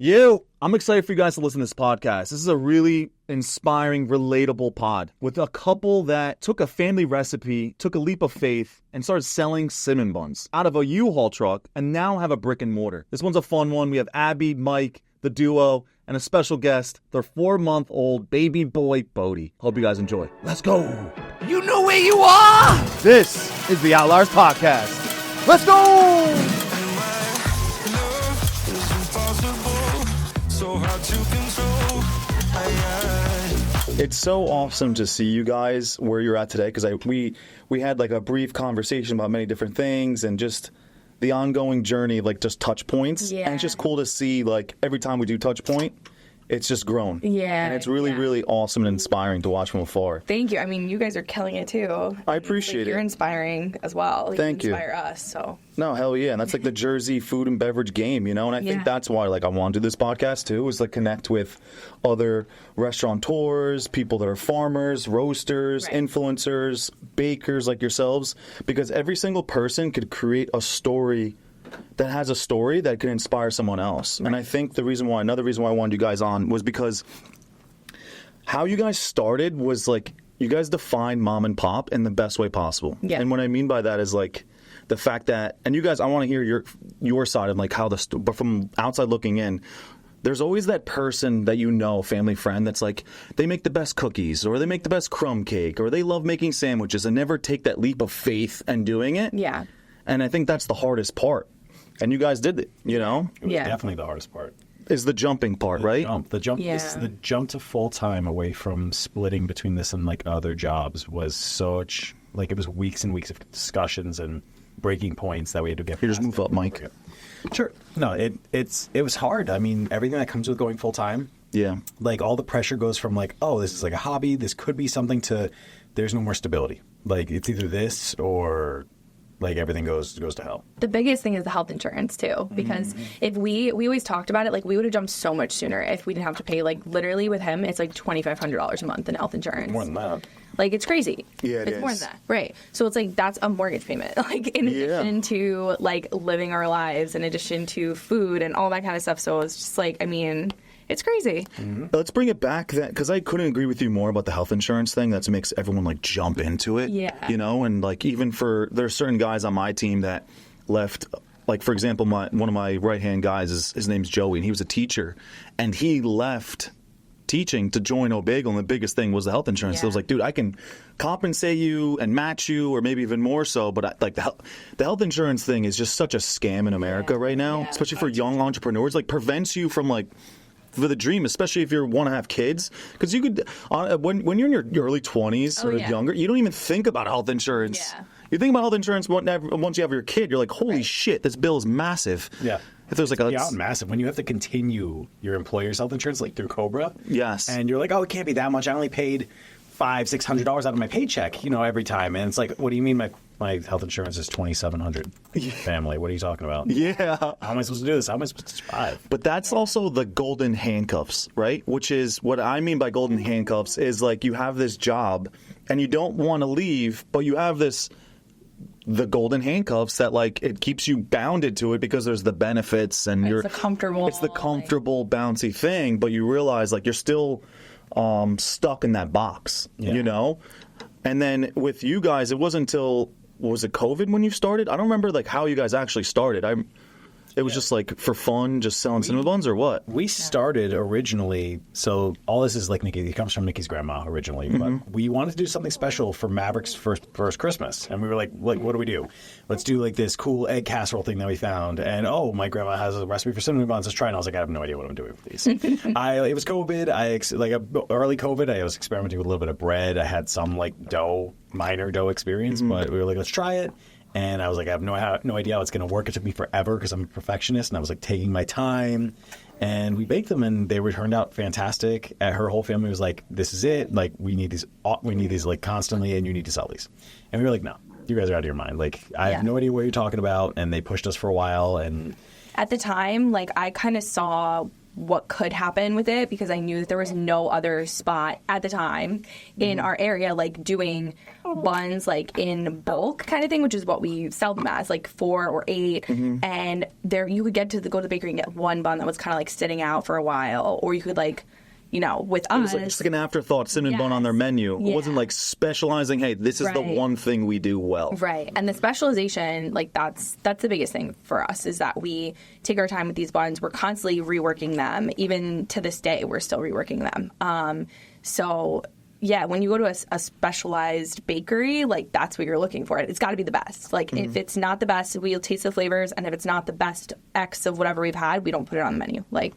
I'm excited for you guys to listen to this podcast. This is a really inspiring, relatable pod with a couple that took a family recipe, took a leap of faith, and started selling cinnamon buns out of a U-Haul truck and now have a brick and mortar. This one's a fun one. We have Abby, Mike, the duo, and a special guest, their 4-month-old baby boy, Bodie. Hope you guys enjoy. Let's go. You know where you are. This is the Outliers Podcast. Let's go. It's so awesome to see you guys where you're at today, because we had like a brief conversation about many different things and just the ongoing journey, like just touch points. Yeah. And it's just cool to see, like, every time we do touch point, it's just grown. Yeah. And it's really, really awesome and inspiring to watch from afar. Thank you. I mean, you guys are killing it too. I appreciate it. You're inspiring as well. Thank you. Inspire us, so. No, hell yeah. And that's like the Jersey food and beverage game, you know? And I think that's why, like, I want to do this podcast too, is like connect with other restaurateurs, people that are farmers, roasters, influencers, bakers like yourselves, because every single person could create a story that has a story that can inspire someone else. Right. And I think another reason why I wanted you guys on was because how you guys started was like, you guys defined mom and pop in the best way possible. Yeah. And what I mean by that is like the fact that, and you guys, I want to hear your side of like how but from outside looking in, there's always that person that you know, family friend, that's like, they make the best cookies, or they make the best crumb cake, or they love making sandwiches, and never take that leap of faith and doing it. Yeah. And I think that's the hardest part. And you guys did it, you know? It was definitely the hardest part. Is the jumping part, right? The jump to full-time away from splitting between this and like other jobs was such, like, it was weeks and weeks of discussions and breaking points that we had to get. Here, just move up, Mike. Sure. No, it was hard. I mean, everything that comes with going full-time. Yeah. Like, all the pressure goes from like, oh, this is like a hobby, this could be something, to there's no more stability. Like, it's either this or like everything goes to hell. The biggest thing is the health insurance too, because if we always talked about it, like, we would have jumped so much sooner if we didn't have to pay, like, literally with him, it's like $2,500 a month in health insurance. More than that. Like, it's crazy. Yeah, it's more than that. Right. So it's like, that's a mortgage payment. Like, in addition to like living our lives, in addition to food and all that kind of stuff. So it's just like, I mean, it's crazy. Let's bring it back, because I couldn't agree with you more about the health insurance thing. That makes everyone like jump into it. Yeah. You know, and like even there's certain guys on my team that left. Like, for example, one of my right-hand guys, his name's Joey, and he was a teacher, and he left teaching to join O'Bagel, and the biggest thing was the health insurance. So I was like, dude, I can compensate you and match you, or maybe even more so, but like the health insurance thing is just such a scam in America right now, especially for young entrepreneurs. Like, prevents you from like for the dream, especially if you want to have kids, because you could when you're in your early 20s or younger, you don't even think about health insurance. You think about health insurance once you have your kid, you're like, holy shit, this bill is massive. Yeah. If there's like massive. When you have to continue your employer's health insurance, like through Cobra. Yes. And you're like, oh, it can't be that much. I only paid $500-$600 out of my paycheck, every time. And it's like, what do you mean my health insurance is $2,700? Family, what are you talking about? Yeah. How am I supposed to do this? How am I supposed to survive? But that's also the golden handcuffs, right? Which is what I mean by golden handcuffs is like, you have this job and you don't want to leave, but you have the golden handcuffs that like it keeps you bounded to it because there's the benefits and it's the comfortable bouncy thing, but you realize like you're still stuck in that box, you know? And then with you guys, it wasn't until, was it COVID when you started? I don't remember like how you guys actually started. It was just like for fun, just selling cinnamon buns, or what? We started originally, so all this is like Nikki, it comes from Nikki's grandma originally, but we wanted to do something special for Maverick's first Christmas. And we were like, what do we do? Let's do like this cool egg casserole thing that we found. And my grandma has a recipe for cinnamon buns. Let's try it. And I was like, I have no idea what I'm doing with these. It was COVID. Early COVID, I was experimenting with a little bit of bread. I had some like minor dough experience, but we were like, let's try it. And I was like, I have no idea how it's going to work. It took me forever because I'm a perfectionist, and I was like taking my time. And we baked them, and they turned out fantastic. Her whole family was like, "This is it. Like, we need these like constantly, and you need to sell these." And we were like, "No, you guys are out of your mind. Like, I have no idea what you're talking about." And they pushed us for a while. And at the time, like, I kind of saw what could happen with it, because I knew that there was no other spot at the time in our area like doing buns like in bulk kind of thing, which is what we sell them as, like 4 or 8. And there you could get to go to the bakery and get one bun that was kind of like sitting out for a while, or you could like, you know, with us. It was like just like an afterthought cinnamon bun on their menu. It wasn't like specializing, hey, this is the one thing we do well. Right. And the specialization, like that's the biggest thing for us, is that we take our time with these buns. We're constantly reworking them. Even to this day, we're still reworking them. So yeah, when you go to a specialized bakery, like that's what you're looking for. It's got to be the best. Like if it's not the best, we'll taste the flavors. And if it's not the best X of whatever we've had, we don't put it on the menu. Like,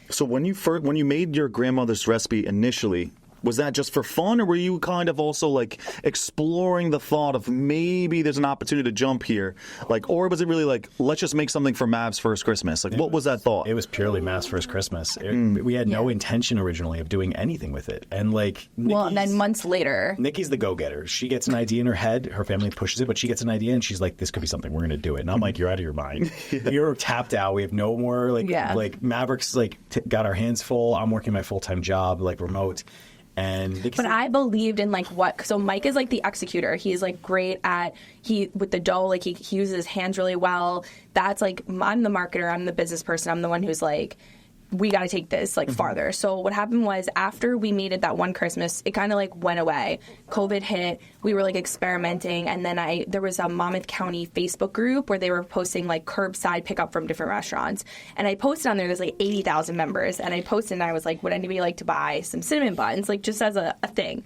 so when you made your grandmother's recipe initially, was that just for fun, or were you kind of also like exploring the thought of maybe there's an opportunity to jump here, like, or was it really like, let's just make something for Mav's first Christmas? Like, what was that thought? It was purely Mav's first Christmas. We had no intention originally of doing anything with it, and like, and then months later, Nikki's the go-getter. She gets an idea in her head. Her family pushes it, but she gets an idea and she's like, "This could be something. We're going to do it." And I'm like, "You're out of your mind. You're tapped out. We have no more like Maverick's like got our hands full. I'm working my full-time job like remote." But I believed in like so Mike is like the executor. He's like great at with the dough, like he uses his hands really well. That's like, I'm the marketer, I'm the business person, I'm the one who's like, we got to take this like farther. So what happened was, after we made it that one Christmas, it kind of like went away. COVID hit. We were like experimenting, and then there was a Monmouth County Facebook group where they were posting like curbside pickup from different restaurants. And I posted on there's like 80,000 members, and I posted and I was like, would anybody like to buy some cinnamon buns, like just as a thing?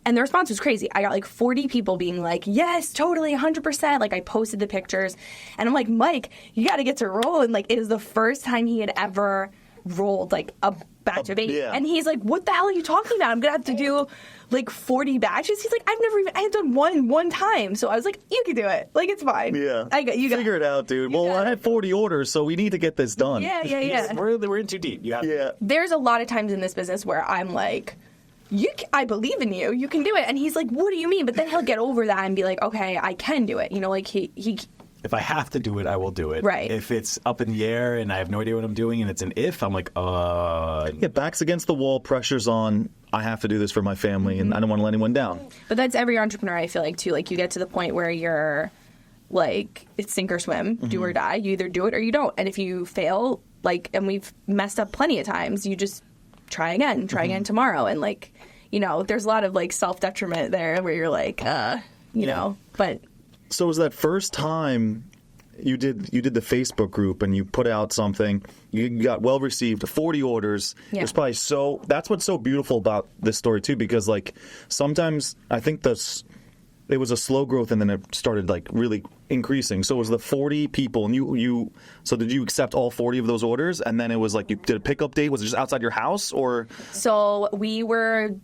And the response was crazy. I got like 40 people being like, yes, totally, 100%. Like, I posted the pictures, and I'm like, Mike, you got to get to roll. And like, it was the first time he had ever rolled like a batch of 80, and he's like, what the hell are you talking about? I'm gonna have to do like 40 batches. He's like, I had done one time. So I was like, you can do it, like, it's fine. You figure it out, dude. Well, I had 40 orders, so we need to get this done. We're in too deep. There's a lot of times in this business where I'm like, I believe in you, you can do it. And he's like, what do you mean? But then he'll get over that and be like, okay, I can do it, you know, like he if I have to do it, I will do it. Right. If it's up in the air and I have no idea what I'm doing and it's an if, I'm like, Yeah, back's against the wall, pressure's on. I have to do this for my family, and I don't want to let anyone down. But that's every entrepreneur, I feel like, too. Like, you get to the point where you're, like, it's sink or swim, do or die. You either do it or you don't. And if you fail, like, and we've messed up plenty of times, you just try again tomorrow. And, like, you know, there's a lot of, like, self-detriment there where you're like, you know, but... So was that first time you did the Facebook group and you put out something, you got well received, 40 orders. Yeah. It's probably that's what's so beautiful about this story too, because like sometimes I think it was a slow growth and then it started like really increasing. So it was the 40 people, and so did you accept all 40 of those orders? And then it was like, you did a pickup date? Was it just outside your house, or? So we were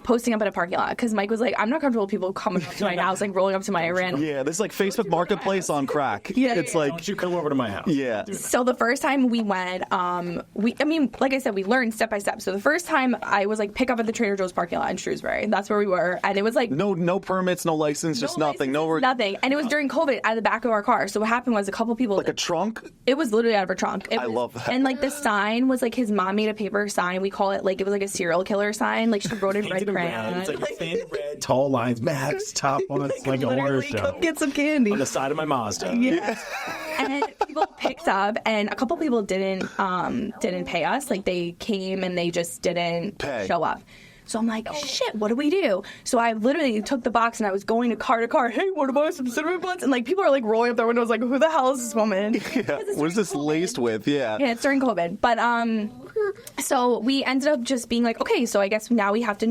posting up at a parking lot because Mike was like, I'm not comfortable with people coming up to my house, like rolling up to my random. Yeah, this is like Facebook Marketplace on crack. It's like, don't you come over to my house? Yeah. So the first time we went, like I said, we learned step by step. So the first time I was like, pick up at the Trader Joe's parking lot in Shrewsbury. That's where we were, and it was like no permits, no license, just nothing, nothing. And it was during COVID, at the back of our car. So what happened was a couple people, like a trunk. It was literally out of her trunk. I love that. And like the sign was like, his mom made a paper sign. We call it like, it was like a serial killer sign. Like, she wrote in red crayon. It's like thin red, tall lines, MAV'S Top Buns, like a horror show. Come get some candy On the side of my Mazda. Yeah. And people picked up, and a couple people didn't pay us. Like, they came and they just didn't show up. So I'm like, shit, what do we do? So I literally took the box and I was going to car, hey, want to buy some cinnamon buns? And like, people are like rolling up their windows like, who the hell is this woman? Yeah. What is this laced with? Yeah, it's during COVID. But so we ended up just being like, okay, so I guess now we have to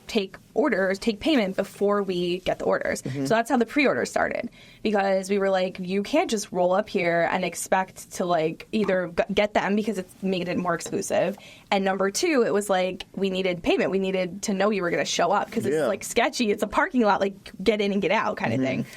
take payment before we get the orders. So that's how the pre-orders started, because we were like, you can't just roll up here and expect to like either get them, because it's made it more exclusive, and number two, it was like, we needed payment. We needed to know you were going to show up, because it's like sketchy. It's a parking lot, like get in and get out kind of thing.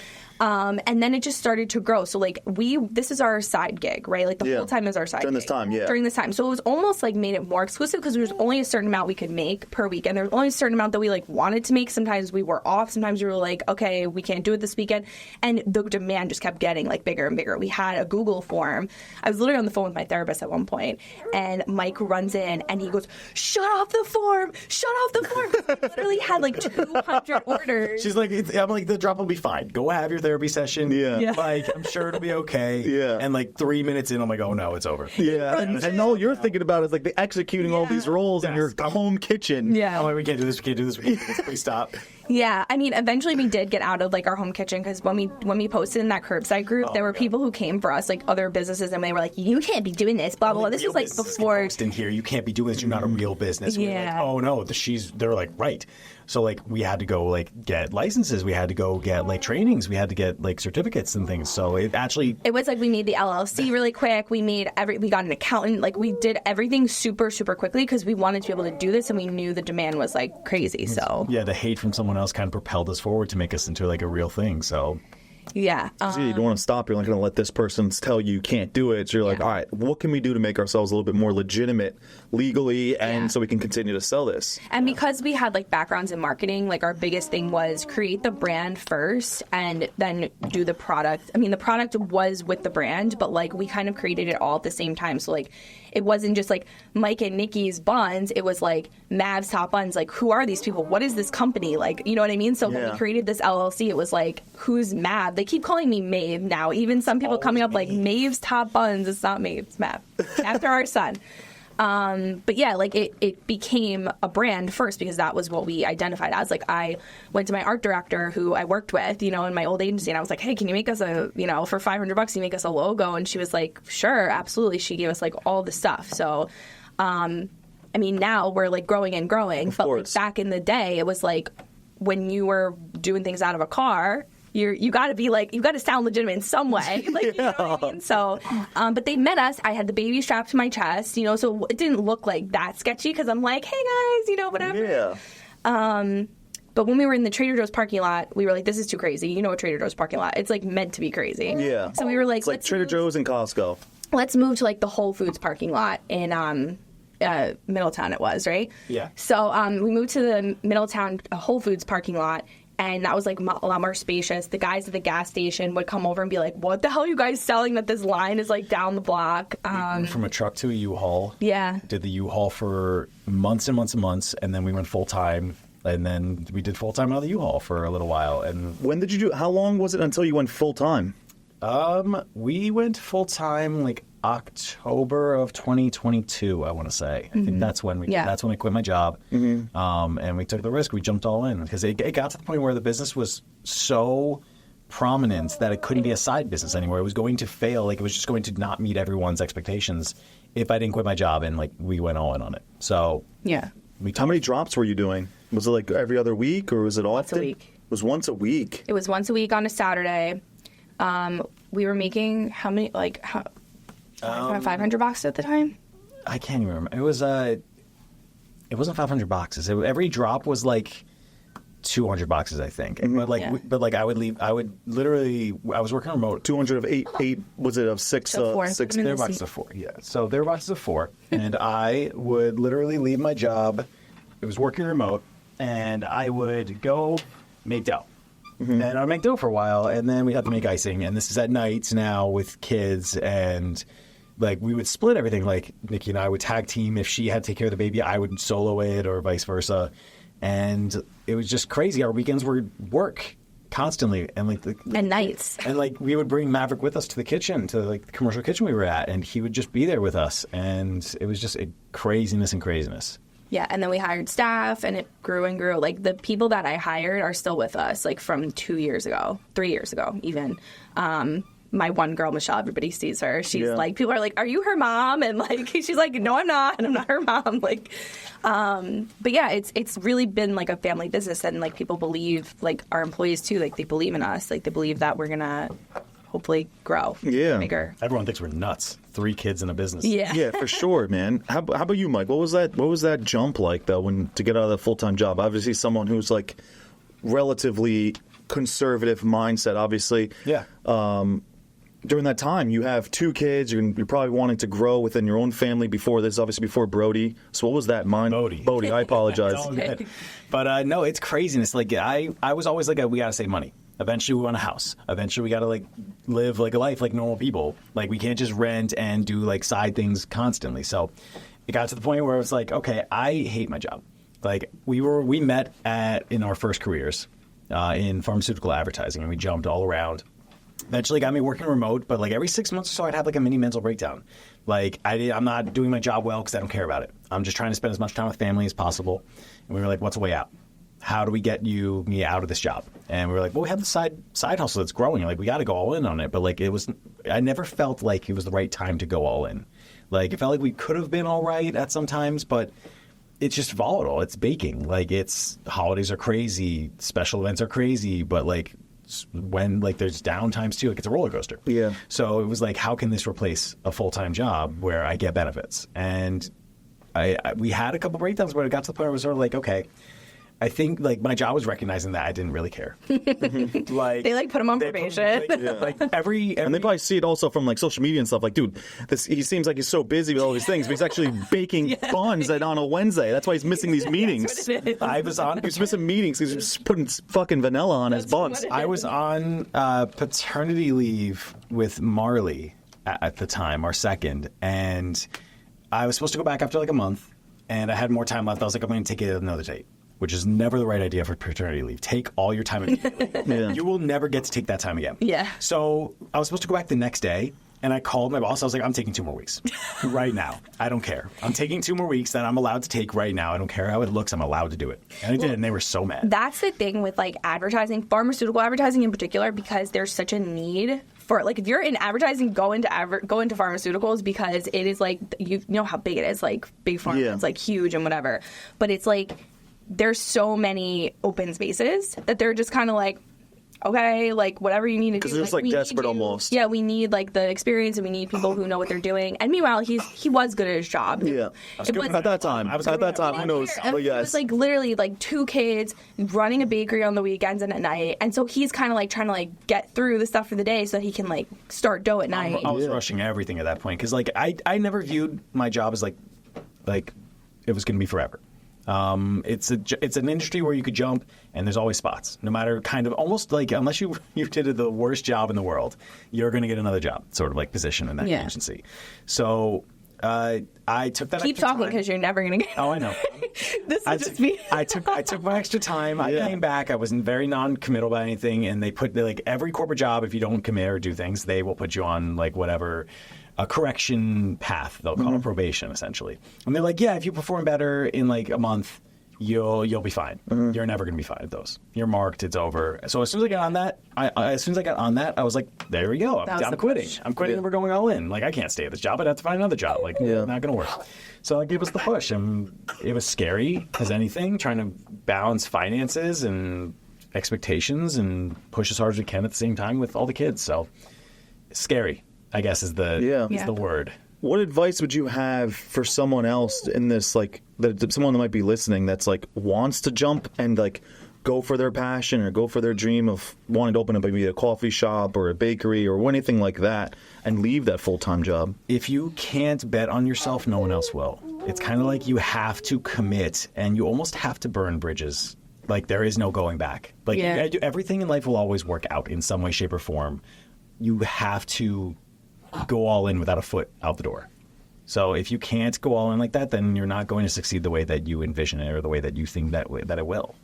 And then it just started to grow. So like this is our side gig, right? Like the whole time is our side during gig. During this time. So it was almost like made it more exclusive because there was only a certain amount we could make per week. And there was only a certain amount that we like wanted to make. Sometimes we were off. Sometimes we were like, okay, we can't do it this weekend. And the demand just kept getting like bigger and bigger. We had a Google form. I was literally on the phone with my therapist at one point, and Mike runs in and he goes, shut off the form. Shut off the form. We literally had like 200 orders. She's like, I'm like, the drop will be fine. Go have your therapy session. Yeah. Like, I'm sure it'll be okay. Yeah. And like 3 minutes in, I'm like, oh no, it's over. Yeah. And all you're thinking about is like the executing all these roles in your home kitchen. Yeah. I'm like, we can't do this. We can't do this. We can't do this. Please stop. Yeah, I mean, eventually we did get out of like our home kitchen because when we posted in that curbside group, there were people who came for us, like other businesses, and they were like, "You can't be doing this." Blah blah blah. This was like before. In here, you can't be doing this. You're not a real business. Yeah. We were like, oh no, they're like right. So like we had to go like get licenses. We had to go get like trainings. We had to get like certificates and things. So it was like we made the LLC really quick. We got an accountant. Like we did everything super super quickly because we wanted to be able to do this, and we knew the demand was like crazy. So yeah, the hate from someone else kind of propelled us forward to make us into like a real thing. So yeah, you don't want to stop. You're not going to let this person tell you can't do it. So you're like, all right, what can we do to make ourselves a little bit more legitimate legally, and so we can continue to sell this? And because we had like backgrounds in marketing, like our biggest thing was create the brand first and then do the product. I mean, the product was with the brand, but like we kind of created it all at the same time. So like it wasn't just like Mike and Nikki's buns. It was like MAV'S Top Buns. Like, who are these people? What is this company? Like, you know what I mean? So when we created this LLC, it was like, who's Mav? They keep calling me Maeve now. Even some people coming up like MAV'S Top Buns. It's not Maeve, it's Mav. After our son. But yeah, like it became a brand first because that was what we identified as. Like I went to my art director who I worked with, you know, in my old agency, and I was like, hey, can you make us for $500, you make us a logo? And she was like, sure, absolutely. She gave us like all the stuff. So, I mean, now we're like growing and growing, but like back in the day, it was like when you were doing things out of a car, you got to be like, you got to sound legitimate in some way. Like, you know what I mean? So, but they met us. I had the baby strapped to my chest, you know, so it didn't look like that sketchy because I'm like, hey guys, you know, whatever. Yeah. But when we were in the Trader Joe's parking lot, we were like, this is too crazy. You know, a Trader Joe's parking lot, it's like meant to be crazy. Yeah. So we were like, it's like Trader Joe's and Costco. Let's move to like the Whole Foods parking lot in Middletown. It was right. Yeah. So we moved to the Middletown Whole Foods parking lot. And that was like a lot more spacious. The guys at the gas station would come over and be like, what the hell are you guys selling that this line is like down the block? From a truck to a U-Haul. Yeah. Did the U-Haul for months and months and months. And then we went full-time. And then we did full-time out of the U-Haul for a little while. And when did you do? How long was it until you went full-time? We went full-time like October of 2022, I want to say. I think that's when I quit my job. And we took the risk. We jumped all in because it got to the point where the business was so prominent that it couldn't be a side business anymore. It was going to fail. Like, it was just going to not meet everyone's expectations if I didn't quit my job, and like we went all in on it. So yeah. How many drops were you doing? Was it like every other week, or was it often? Once a week. It was once a week. It was once a week on a Saturday. We were making how many, like, $500 at the time? I can't even remember. It was it wasn't 500 boxes. Every drop was like 200 boxes, I think. But like I would literally, I was working remote. 200 of eight was it of six? Four. Six. Their boxes of 4. Yeah. So their boxes of 4, and I would literally leave my job. It was working remote, and I would go make dough. And I'd make dough for a while, and then we'd have to make icing. And this is at nights now with kids, and like we would split everything. Like Nikki and I would tag team. If she had to take care of the baby, I would solo it, or vice versa. And it was just crazy. Our weekends were work constantly, and like and nights. And like we would bring Maverick with us to the kitchen, to like the commercial kitchen we were at, and he would just be there with us. And it was just a craziness and craziness. Yeah, and then we hired staff, and it grew and grew. Like, the people that I hired are still with us, like, from 3 years ago, even. My one girl, Michelle, everybody sees her. She's like, people are like, are you her mom? And, like, she's like, no, I'm not, and I'm not her mom. Like, but, yeah, it's really been, like, a family business, and, like, people believe, like, our employees, too, like, they believe in us. Like, they believe that we're going to hopefully grow bigger. Everyone thinks we're nuts. 3 kids in a business. Yeah, for sure, man. How about you, Mike? What was that jump like though, to get out of the full-time job? Obviously, someone who's like relatively conservative mindset, obviously. Yeah. During that time, you have 2 kids. You're probably wanting to grow within your own family before this, obviously before Brody. So what was that mind? Bodie, I apologize. It's all good. But no, it's craziness. Like I was always like, we got to save money. Eventually we want a house. Eventually we got to like live like a life like normal people. Like we can't just rent and do like side things constantly. So it got to the point where it was like, okay, I hate my job. Like we met in our first careers in pharmaceutical advertising, and we jumped all around. Eventually got me working remote, but like every 6 months or so, I'd have like a mini mental breakdown. Like I'm not doing my job well because I don't care about it. I'm just trying to spend as much time with family as possible. And we were like, what's the way out? How do we get me out of this job? And we were like, well, we have the side hustle that's growing. Like we got to go all in on it. But like I never felt like it was the right time to go all in. Like it felt like we could have been all right at some times, but it's just volatile. It's baking. Like holidays are crazy, special events are crazy, but like when like there's downtimes too, like it's a roller coaster. Yeah. So it was like, how can this replace a full-time job where I get benefits? And we had a couple breakdowns where it got to the point where it was sort of like, okay, I think like my job was recognizing that I didn't really care. Like they like put him on probation. Like every and they probably see it also from like social media and stuff. Like, dude, he seems like he's so busy with all these things, but he's actually baking buns on a Wednesday. That's why he's missing these meetings. He's missing meetings. He's just putting fucking vanilla on his buns. I was on paternity leave with Marley at the time, our second, and I was supposed to go back after like a month, and I had more time left. I was like, I'm going to take it at another date. Which is never the right idea for paternity leave. Take all your time immediately. Yeah. You will never get to take that time again. Yeah. So I was supposed to go back the next day, and I called my boss. I was like, I'm taking 2 more weeks right now. I don't care. I'm taking 2 more weeks that I'm allowed to take right now. I don't care how it looks. I'm allowed to do it. And I did, and they were so mad. That's the thing with like advertising, pharmaceutical advertising in particular, because there's such a need for like if you're in advertising, go into pharmaceuticals because it is like you know how big it is, like big pharma. Yeah. It's like huge and whatever. But it's like there's so many open spaces that they're just kind of like, okay, like whatever you need to do. Because they're just like desperate almost. Yeah, we need like the experience and we need people who know what they're doing. And meanwhile, he was good at his job. Yeah. At that time, who knows? But yes. It was like literally like 2 kids running a bakery on the weekends and at night. And so he's kind of like trying to like get through the stuff for the day so that he can like start dough at night. I was rushing everything at that point because like I never viewed my job as like it was going to be forever. It's an industry where you could jump and there's always spots, no matter kind of almost like unless you did the worst job in the world, you're going to get another job, sort of like position in that agency. So I took that. Keep talking because you're never going to get. Oh, I know. This is just me. I took my extra time. I came back. I wasn't very non-committal about anything, and they like every corporate job, if you don't commit or do things, they will put you on like whatever. A correction path, they'll call it probation, essentially. And they're like, yeah, if you perform better in like a month, you'll be fine. You're never going to be fine at those. You're marked. It's over. So as soon as I got on that, I was like, there we go. I'm quitting. I'm quitting and we're going all in. Like, I can't stay at this job. I'd have to find another job. Like, it's not going to work. So I gave us the push. And it was scary as anything, trying to balance finances and expectations and push as hard as we can at the same time with all the kids. So scary, I guess, is the word. What advice would you have for someone else in this, like, someone that might be listening that's, like, wants to jump and, like, go for their passion or go for their dream of wanting to open up maybe a coffee shop or a bakery or anything like that and leave that full-time job? If you can't bet on yourself, no one else will. It's kind of like you have to commit and you almost have to burn bridges. Like, there is no going back. Like, everything in life will always work out in some way, shape, or form. You have to go all in without a foot out the door. So if you can't go all in like that, then you're not going to succeed the way that you envision it or the way that you think that it will.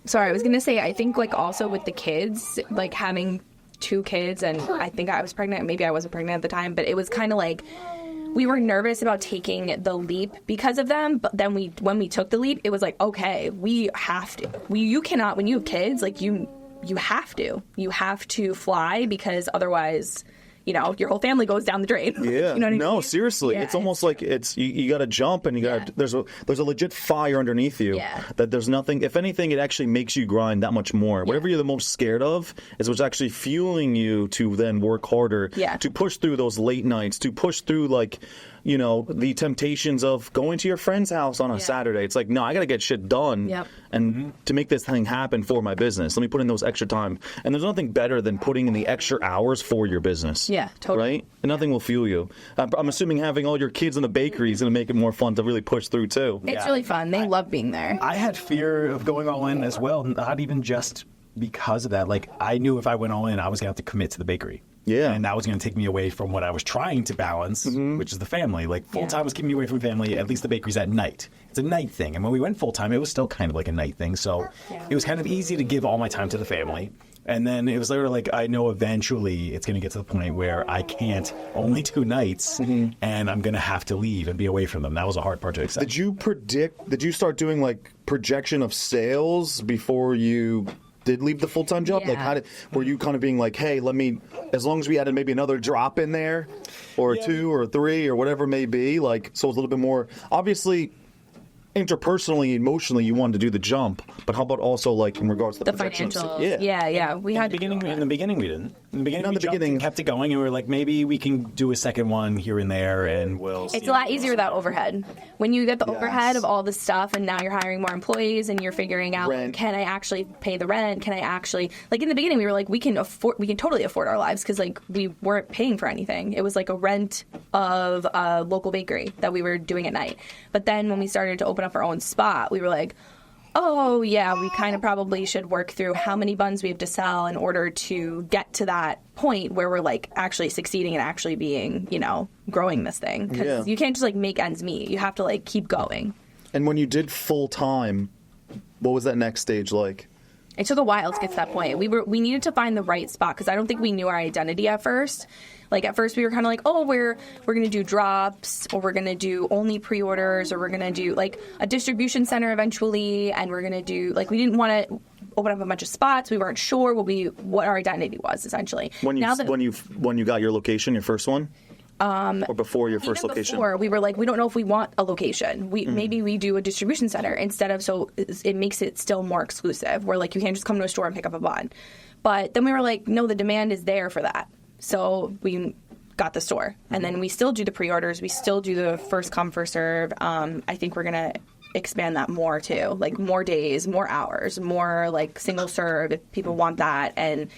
Sorry, I was going to say, I think like also with the kids, like having 2 kids, and I think I was pregnant, maybe I wasn't pregnant at the time, but it was kind of like we were nervous about taking the leap because of them. But then when we took the leap, it was like, okay, we have to. You cannot, when you have kids, like you have to fly because otherwise, you know, your whole family goes down the drain. Yeah. You know what I mean? No, seriously. It's almost like you got to jump and you got there's a legit fire underneath you. Yeah. That there's nothing. If anything, it actually makes you grind that much more. Yeah. Whatever you're the most scared of is what's actually fueling you to then work harder. Yeah. To push through those late nights. To push through like the temptations of going to your friend's house on a Saturday. It's like, no, I got to get shit done. Yep. And to make this thing happen for my business, let me put in those extra time. And there's nothing better than putting in the extra hours for your business. Yeah, totally. Right? And nothing will fuel you. I'm assuming having all your kids in the bakery is going to make it more fun to really push through, too. It's really fun. They love being there. I had fear of going all in as well, not even just because of that. Like, I knew if I went all in, I was going to have to commit to the bakery. Yeah. And that was going to take me away from what I was trying to balance, which is the family. Like, full-time was keeping me away from family. At least the bakery's at night. It's a night thing. And when we went full-time, it was still kind of like a night thing. So it was kind of easy to give all my time to the family. And then it was literally like, I know eventually it's going to get to the point where I can't only do nights, and I'm going to have to leave and be away from them. That was a hard part to accept. Did you start doing, like, projection of sales before you did leave the full-time job? Yeah. Like, were you kind of being like, hey, as long as we added maybe another drop in there, or 2 or 3 or whatever it may be, like, so it's a little bit more, obviously, interpersonally, emotionally, you wanted to do the jump, but how about also, like, in regards to the financials? Yeah. Yeah. We had In the beginning, we didn't. In the beginning, In we the beginning- jumped and kept it going, and we were like, maybe we can do a second one here and there, and we'll see. It's a lot easier without overhead. When you get the Yes. overhead of all the stuff, and now you're hiring more employees, and you're figuring out, Rent. can I actually pay the rent? Can I actually, like, in the beginning, we were like, we can totally afford our lives, because, like, we weren't paying for anything. It was like a rent of a local bakery that we were doing at night. But then when we started to open up our own spot, we were like, oh, yeah, we kind of probably should work through how many buns we have to sell in order to get to that point where we're, like, actually succeeding and actually being, growing this thing. Because you can't just, like, make ends meet. You have to, like, keep going. And when you did full-time, what was that next stage like? It took a while to get to that point. We needed to find the right spot, because I don't think we knew our identity at first. Like, at first we were kind of like, oh, we're going to do drops, or we're going to do only pre-orders, or we're going to do, like, a distribution center eventually, and we're going to do, like, we didn't want to open up a bunch of spots. We weren't sure what our identity was, essentially. When you got your location, your first one? Or before your first location? Before, we were like, we don't know if we want a location. Maybe we do a distribution center instead of, so it makes it still more exclusive, where, like, you can't just come to a store and pick up a bun. But then we were like, no, the demand is there for that. So we got the store. And then we still do the pre-orders. We still do the first come, first serve. I think we're going to expand that more, too. Like, more days, more hours, more, like, single serve if people want that. And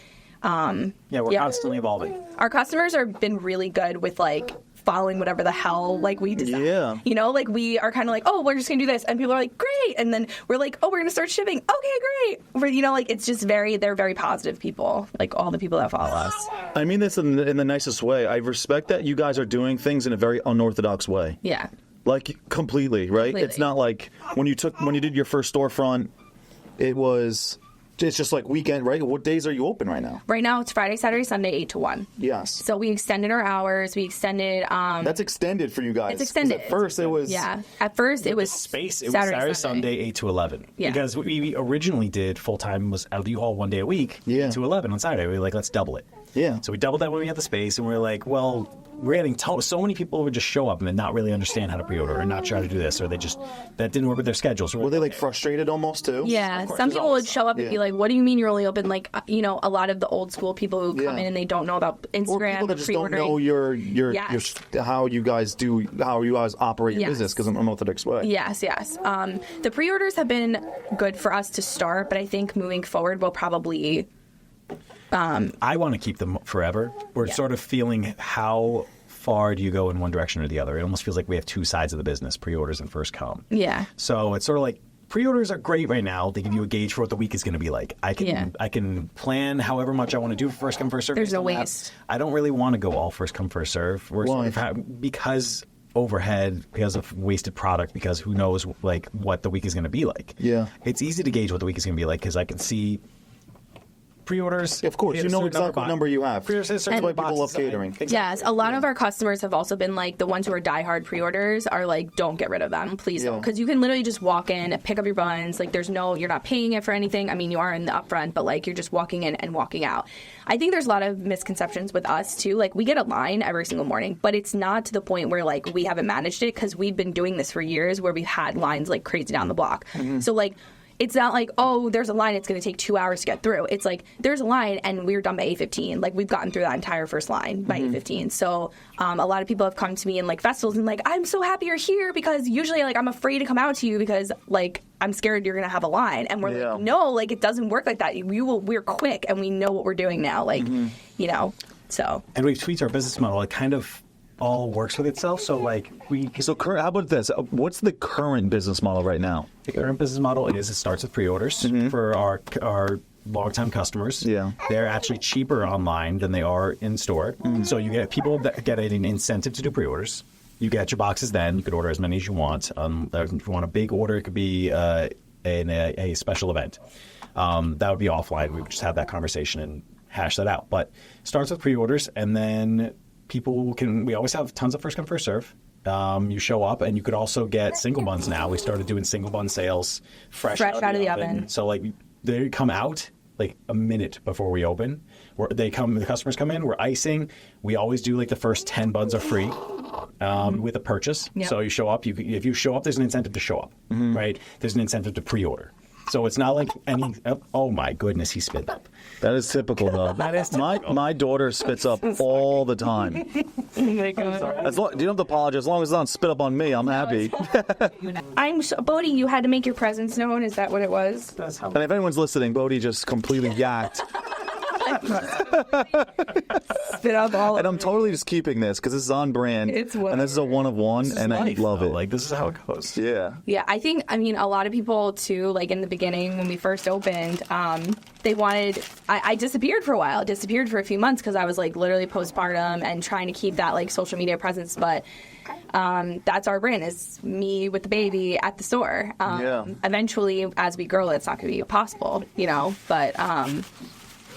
we're constantly evolving. our customers have been really good with, like, following whatever the hell, like, we decide. Yeah. Like, we are kind of like, oh, we're just going to do this. And people are like, great. And then we're like, oh, we're going to start shipping. Okay, great. Like, it's just they're very positive people, like, all the people that follow us. I mean this in the nicest way. I respect that you guys are doing things in a very unorthodox way. Yeah. Like, completely, right? Completely. It's not like when you did your first storefront, it's just like weekend, right? What days are you open right now? Right now, it's Friday, Saturday, Sunday, 8 to 1. Yes. So we extended our hours. We extended. That's extended for you guys. It's extended. 'Cause at first, it was. Yeah. At first, it was Space. It was Saturday, Sunday, 8 to 11. Yeah. Because we originally did full-time was out of the U-Haul 1 day a week, Yeah. 8 to 11 on Saturday. We were like, let's double it. Yeah. So we doubled that when we had the space, and we were like, well, we're getting so many people would just show up and not really understand how to pre-order and not try to do this, or that didn't work with their schedules. Were they, like, frustrated almost, too? Yeah, some people would show up and be like, what do you mean you're only open? Like, a lot of the old school people who come in and they don't know about Instagram, Or people that just don't pre-ordering. know your Yes. how you guys operate your Yes. business, because I'm unorthodox way. Yes. The pre-orders have been good for us to start, but I think moving forward we'll probably... I want to keep them forever. We're sort of feeling how far do you go in one direction or the other. It almost feels like we have two sides of the business, pre-orders and first come. Yeah. So it's sort of like pre-orders are great right now. They give you a gauge for what the week is going to be like. I can plan however much I want to do for first come, first serve. There's no based on waste. that. I don't really want to go all first come, first serve. We're Why? sort of because overhead, because of wasted product, because who knows like what the week is going to be like. Yeah. It's easy to gauge what the week is going to be like because I can see pre-orders. Of course, you know exactly what number you have. Pre-orders, That's why people love catering. Exactly. Yes, a lot of our customers have also been like, the ones who are diehard pre-orders are like, don't get rid of them, please don't. Because you can literally just walk in, pick up your buns, like you're not paying it for anything. I mean, you are in the upfront, but like you're just walking in and walking out. I think there's a lot of misconceptions with us too. Like we get a line every single morning, but it's not to the point where like we haven't managed it because we've been doing this for years where we've had lines like crazy down the block. So like, it's not like, oh, there's a line, it's going to take 2 hours to get through. It's like, there's a line, and we're done by 8:15. Like, we've gotten through that entire first line by 8:15. So a lot of people have come to me in, like, festivals and, like, I'm so happy you're here, because usually, like, I'm afraid to come out to you because, like, I'm scared you're going to have a line. And we're like, no, like, it doesn't work like that. We're quick, and we know what we're doing now. Like, you know, so. And we've tweaked our business model. It kind of all works with itself. So, like, how about this? What's the current business model right now? The current business model it starts with pre-orders for our long-time customers. Yeah, they're actually cheaper online than they are in store. So you get people that get an incentive to do pre-orders. You get your boxes then. You could order as many as you want. If you want a big order, it could be a special event. That would be offline. We would just have that conversation and hash that out. But it starts with pre-orders, and then we always have tons of first come, first serve. You show up, and you could also get single buns now. We started doing single bun sales fresh out of the oven. So, like, they come out like a minute before we open. The customers come in, we're icing. We always do, like, the first 10 buns are free with a purchase. Yep. So you show up. If you show up, there's an incentive to show up, right? There's an incentive to pre-order. So it's not like oh my goodness, he spit up. That is typical, though. That is typical. My daughter spits up all the time. Oh my God. You don't have to apologize. As long as it's not spit up on me, I'm happy. Bodhi, you had to make your presence known. Is that what it was? And if anyone's listening, Bodhi just completely yacked. Spit up all. And I'm totally just keeping this because this is on brand. And this is a one of one, and I love it. Like, this is how it goes. Yeah. Yeah, I mean, a lot of people too. Like, in the beginning when we first opened, they wanted. I disappeared for a while. Disappeared for a few months because I was, like, literally postpartum and trying to keep that, like, social media presence, but. That's our brand, is me with the baby at the store. Eventually, as we grow, it's not going to be possible, you know. But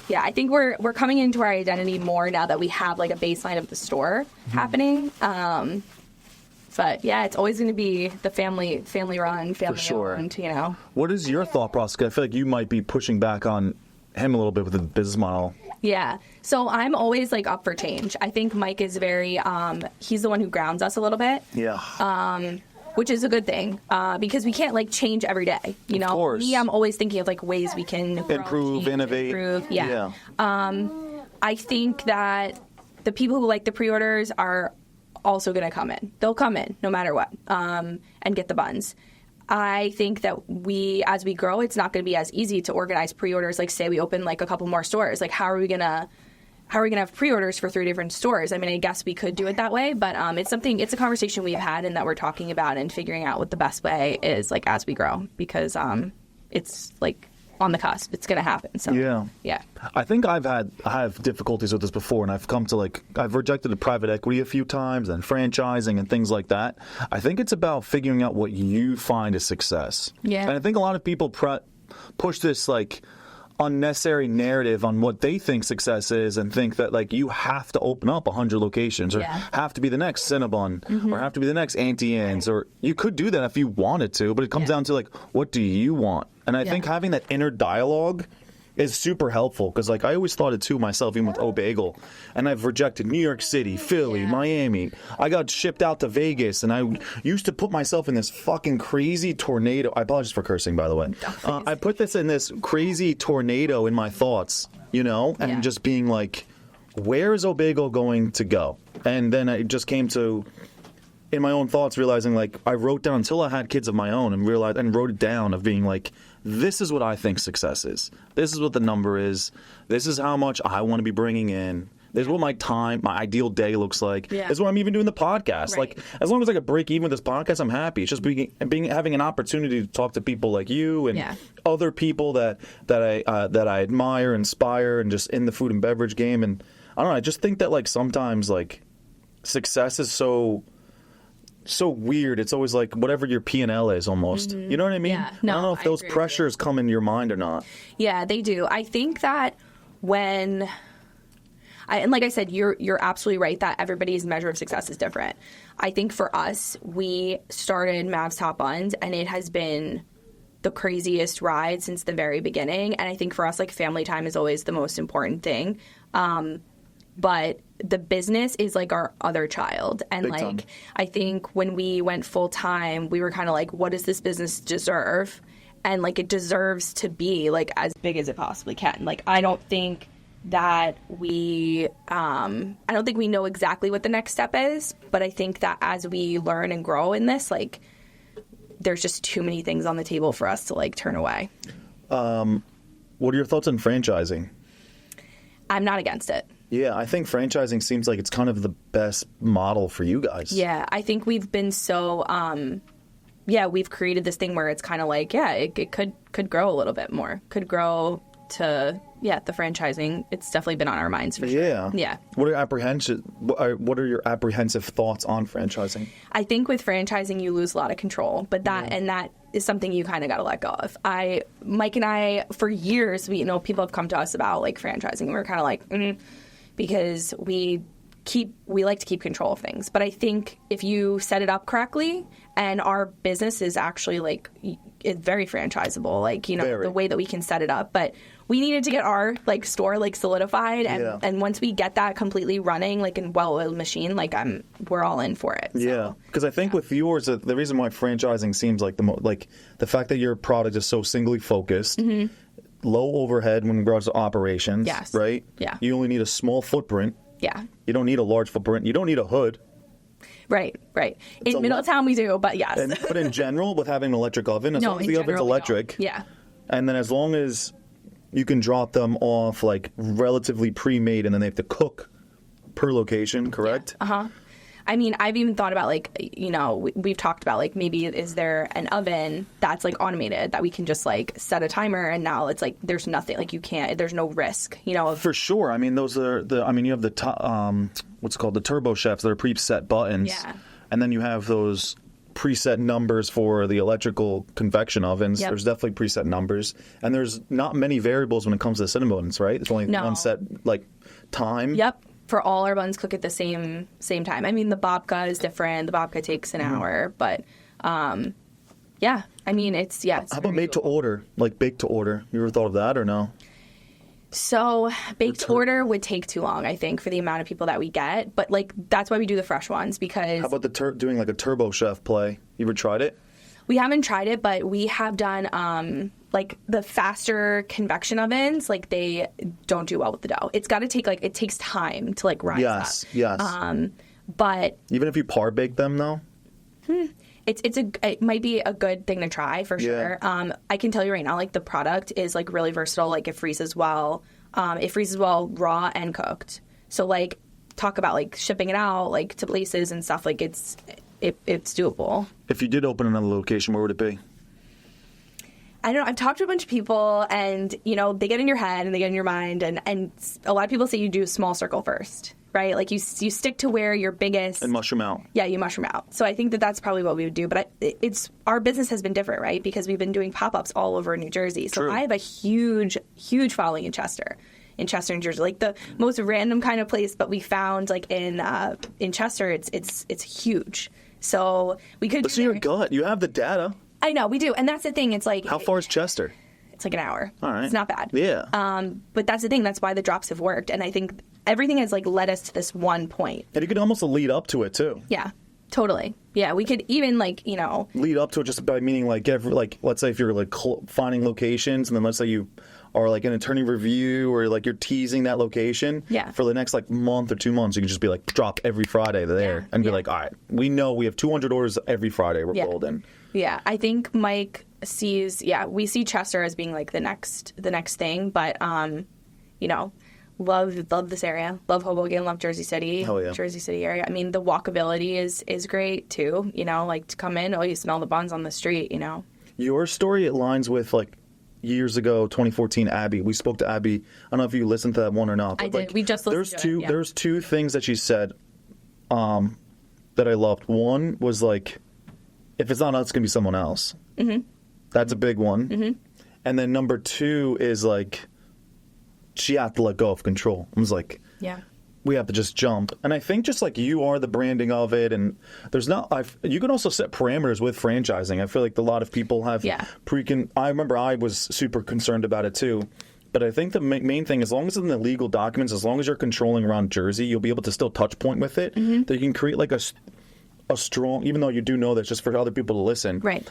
yeah, I think we're coming into our identity more now that we have, like, a baseline of the store happening. But yeah, it's always going to be the family run, family owned, you know. What is your thought process? I feel like you might be pushing back on him a little bit with the business model. Yeah. So I'm always, like, up for change. I think Mike is very, he's the one who grounds us a little bit. Yeah. Which is a good thing, because we can't, like, change every day. You know, of course. Me, I'm always thinking of, like, ways we can improve, innovate. Yeah. I think that the people who like the pre-orders are also going to come in. They'll come in no matter what, and get the buns. I think that as we grow, it's not going to be as easy to organize pre-orders. Like, say we open, like, a couple more stores. Like, how are we going to have pre-orders for 3 different stores? I mean, I guess we could do it that way, but it's a conversation we've had and that we're talking about and figuring out what the best way is, like, as we grow, because it's, like, on the cusp. It's going to happen. So yeah. I think I have difficulties with this before, and I've rejected the private equity a few times and franchising and things like that. I think it's about figuring out what you find is success. Yeah. And I think a lot of people push this, like, unnecessary narrative on what they think success is and think that, like, you have to open up 100 locations or have to be the next Cinnabon or have to be the next Auntie Anne's, or you could do that if you wanted to, but it comes down to, like, what do you want? And I think having that inner dialogue is super helpful, because, like, I always thought it too myself, even with O'Bagel, and I've rejected New York City, Philly, Miami. I got shipped out to Vegas, and I used to put myself in this fucking crazy tornado. I apologize for cursing, by the way. I put this in this crazy tornado in my thoughts, you know, and just being like, where is O'Bagel going to go? And then I just came to, in my own thoughts, realizing, like, I wrote down until I had kids of my own and wrote it down of being like, this is what I think success is. This is what the number is. This is how much I want to be bringing in. This is what my ideal day looks like. Yeah. This is what I'm even doing the podcast. Right. Like, as long as I could break even with this podcast, I'm happy. It's just having an opportunity to talk to people like you and other people that I admire, inspire, and just in the food and beverage game. And I don't know, I just think that, like, sometimes, like, success is so weird. It's always like whatever your P&L is almost. You know what I mean? Yeah. No, I don't know if those pressures come in your mind or not. Yeah, they do. I think that and like I said, you're absolutely right that everybody's measure of success is different. I think for us, we started MAV'S Top Buns, and it has been the craziest ride since the very beginning. And I think for us, like, family time is always the most important thing. But the business is, like, our other child. And, Big like, time. I think when we went full time, we were kind of like, what does this business deserve? and like it deserves to be like as big as it possibly can. Like I don't think that we know exactly what the next step is, but I think that as we learn and grow in this, like there's just too many things on the table for us to like turn away. What are your thoughts on franchising? I'm not against it. Yeah, I think franchising seems like it's kind of the best model for you guys. Yeah, I think we've been so, we've created this thing where it's kind of like, it could grow a little bit more. Could grow to, the franchising. It's definitely been on our minds for sure. Yeah. Yeah. What are your apprehensive thoughts on franchising? I think with franchising, you lose a lot of control, but that is something you kind of got to let go of. Mike and I, for years, people have come to us about like franchising, and we're kind of like, because we like to keep control of things. But I think if you set it up correctly, and our business is actually like it's very franchisable, like the way that we can set it up. But we needed to get our like store like solidified, and once we get that completely running, like a well-oiled machine, like we're all in for it. So. Yeah, because I think with yours, the reason why franchising seems like the fact that your product is so singly focused. Mm-hmm. Low overhead when it regards to operations, yes. Right? Yeah. You only need a small footprint. Yeah. You don't need a large footprint. You don't need a hood. Right. In Middletown we do, but yes. But in general, with having an electric oven, as long as the oven's electric. Yeah. And then as long as you can drop them off like relatively pre-made and then they have to cook per location, correct? Yeah. Uh-huh. I mean, I've even thought about like, we've talked about like maybe is there an oven that's like automated that we can just like set a timer and now it's like there's nothing like there's no risk, For sure. I mean, those are you have the what's called the turbo chefs that are preset buttons. Yeah. And then you have those preset numbers for the electrical convection ovens. Yep. There's definitely preset numbers. And there's not many variables when it comes to the cinnamon buns, right? It's only one set like time. Yep. For all our buns cook at the same time. I mean, the babka is different. The babka takes an hour, but I mean, it's How about made to order, like baked to order? You ever thought of that or no? So baked to order would take too long, I think, for the amount of people that we get. But like that's why we do the fresh ones because. How about doing like a turbo chef play? You ever tried it? We haven't tried it, but we have done like the faster convection ovens. Like they don't do well with the dough. It's got to take it takes time to like rise up. Yes. But even if you par bake them though. It might be a good thing to try for sure. I can tell you right now, like the product is like really versatile. Like it freezes well. It freezes well raw and cooked. So like talk about like shipping it out like to places and stuff. Like it's doable. If you did open another location, where would it be? I don't know. I've talked to a bunch of people, and they get in your head and they get in your mind, and a lot of people say you do a small circle first, right? Like you stick to where your biggest and mushroom out. Yeah, you mushroom out. So I think that's probably what we would do. But our business has been different, right? Because we've been doing pop-ups all over New Jersey. So True. I have a huge following in Chester, New Jersey, like the most random kind of place. But we found like in Chester, it's huge. So we could. Listen to your gut. You have the data. I know, we do. And that's the thing. It's like... How far is Chester? It's like an hour. All right. It's not bad. Yeah. But that's the thing. That's why the drops have worked. And I think everything has like led us to this one point. And you could almost lead up to it too. Yeah, totally. Yeah, we could even like, lead up to it just by meaning like let's say if you're like finding locations and then let's say you are like an attorney review or like you're teasing that location. Yeah. For the next like month or 2 months, you can just be like drop every Friday there and be like, all right, we know we have 200 orders every Friday. We're golden. Yeah, I think Mike sees. Yeah, we see Chester as being like the next thing, but love this area. Love Hoboken. Love Jersey City. Hell yeah. Jersey City area. I mean, the walkability is great too. Like to come in, you smell the buns on the street. Your story aligns with like years ago, 2014. Abby. We spoke to Abby. I don't know if you listened to that one or not. But I did. We just listened to it. Yeah. There's two things that she said that I loved. One was like, if it's not us, it's going to be someone else. Mm-hmm. That's a big one. Mm-hmm. And then number two is like, she had to let go of control. I was like, we have to just jump. And I think just like you are the branding of it, and there's not, you can also set parameters with franchising. I feel like a lot of people have I remember I was super concerned about it too. But I think the main thing, as long as it's in the legal documents, as long as you're controlling around Jersey, you'll be able to still touch point with it. Mm-hmm. That you can create like a strong, even though you do know that's just for other people to listen. Right.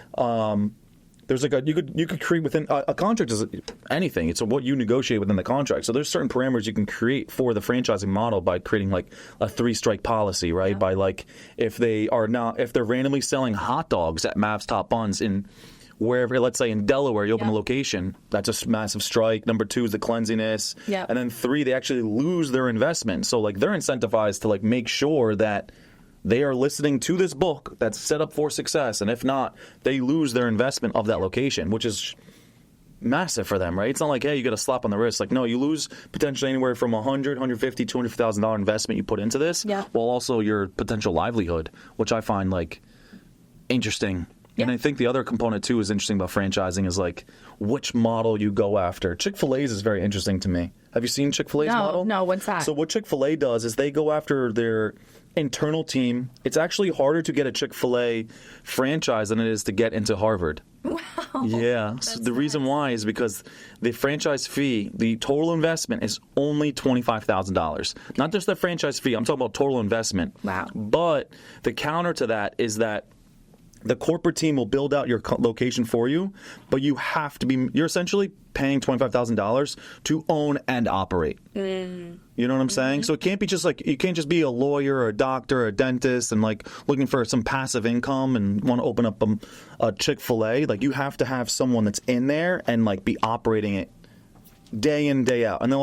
there's like you could create within a contract is anything. It's what you negotiate within the contract. So there's certain parameters you can create for the franchising model by creating like a 3-strike policy, right? By like if they're randomly selling hot dogs at MAV'S Top Buns in wherever, let's say in Delaware, you open a location, that's a massive strike. Number 2 is the cleanliness. And then 3, they actually lose their investment. So like they're incentivized to like make sure that they are listening to this book that's set up for success. And if not, they lose their investment of that location, which is massive for them, right? It's not like, hey, you got a slap on the wrist. Like, no, you lose potentially anywhere from $100,000, $150,000, $200,000 investment you put into this, while also your potential livelihood, which I find like interesting. And I think the other component, too, is interesting about franchising is, like, which model you go after. Chick-fil-A's is very interesting to me. Have you seen Chick-fil-A's model? No, what's that? So what Chick-fil-A does is they go after their internal team. It's actually harder to get a Chick-fil-A franchise than it is to get into Harvard. Wow. Yeah. So the reason why is because the franchise fee, the total investment is only $25,000. Not just the franchise fee. I'm talking about total investment. Wow. But the counter to that is that the corporate team will build out your location for you, but you're essentially paying $25,000 to own and operate. You know what I'm saying? So it can't be just like, you can't just be a lawyer or a doctor or a dentist and like looking for some passive income and want to open up a Chick-fil-A. Like you have to have someone that's in there and like be operating it day in, day out. And they'll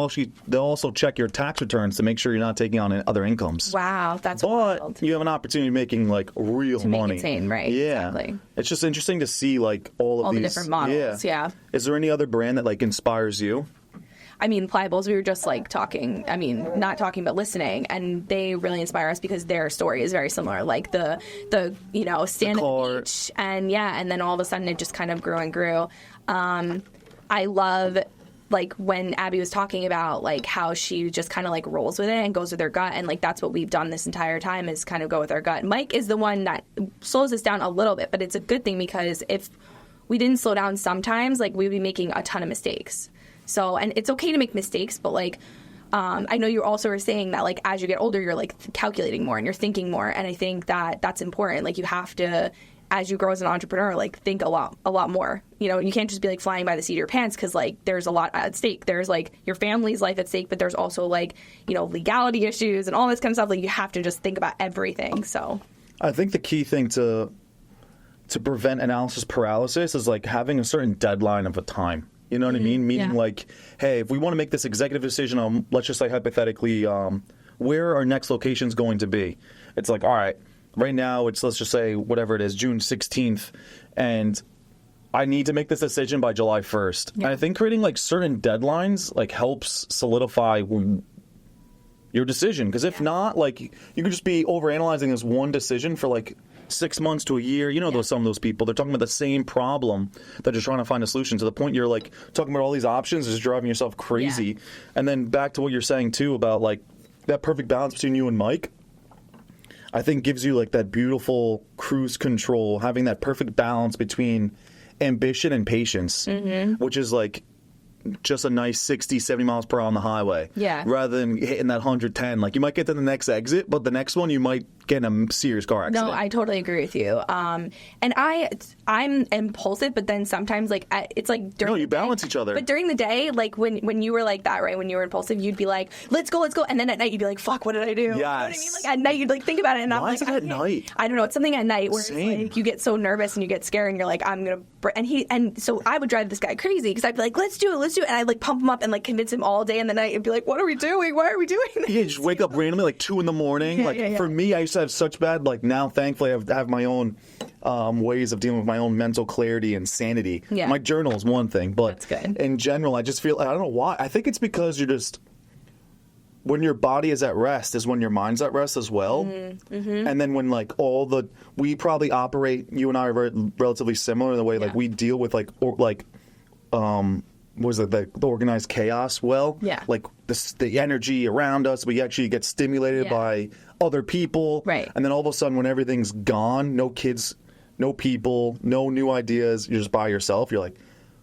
also check your tax returns to make sure you're not taking on other incomes. Wow, that's wild. But you have an opportunity of making like real to money. Make it insane, right? Yeah. Exactly. It's just interesting to see like all the these different models. Yeah. Is there any other brand that like inspires you? I mean, Pliables, we were just like talking, I mean, not talking, but listening, and they really inspire us because their story is very similar. Like the stand at the beach, and then all of a sudden it just kind of grew and grew. I love like when Abby was talking about like how she just kind of like rolls with it and goes with her gut, and like that's what we've done this entire time is kind of go with our gut. Mike is the one that slows us down a little bit, but it's a good thing because if we didn't slow down sometimes, like we'd be making a ton of mistakes. So, and it's okay to make mistakes, but like I know you also were saying that like as you get older, you're like calculating more and you're thinking more, and I think that that's important. Like you have to, as you grow as an entrepreneur, like think a lot more. You know, you can't just be like flying by the seat of your pants because like there's a lot at stake. There's like your family's life at stake, but there's also like, you know, legality issues and all this kind of stuff. Like you have to just think about everything. So I think the key thing to prevent analysis paralysis is like having a certain deadline of a time. You know what I mean? Meaning like, hey, if we want to make this executive decision on, let's just say hypothetically, where our next location is going to be. It's like, all right, right now let's just say whatever it is, June 16th, and I need to make this decision by July 1st. And I think creating like certain deadlines like helps solidify your decision. Because if not, like you could just be overanalyzing this one decision for like 6 months to a year. You know, some of those people, they're talking about the same problem. They're just trying to find a solution to the point you're like talking about all these options is driving yourself crazy. Yeah. And then back to what you're saying too about like that perfect balance between you and Mike, I think gives you like that beautiful cruise control, having that perfect balance between ambition and patience, which is like just a nice 60, 70 miles per hour on the highway. Yeah. Rather than hitting that 110. Like you might get to the next exit, but the next one you might get in a serious car accident. No, I totally agree with you. And I'm impulsive, but then sometimes like it's like during you balance each other. But during the day, like when you were like that, right? When you were impulsive, you'd be like, let's go. And then at night you'd be like, fuck, what did I do? Yes. You know what I mean? Like at night you'd like think about it, and I'm like, at night? I don't know. It's something at night where Same. It's like you get so nervous and you get scared and you're like, I'm gonna. And so I would drive this guy crazy because I'd be like, let's do it, and I'd like pump him up and like convince him all day and the night and be like, what are we doing? Why are we doing this? Yeah, just wake up randomly like 2 a.m. For me, I used to have such bad like now thankfully I have my own ways of dealing with my own mental clarity and sanity. Yeah. My journal is one thing, but that's good. In general I just feel, I don't know why, I think it's because you're just, when your body is at rest is when your mind's at rest as well. And then when like we probably operate, you and I are relatively similar in the way like we deal with the organized chaos well. Yeah. Like the energy around us, we actually get stimulated by other people. Right. And then all of a sudden when everything's gone, no kids, no people, no new ideas, you're just by yourself, you're like,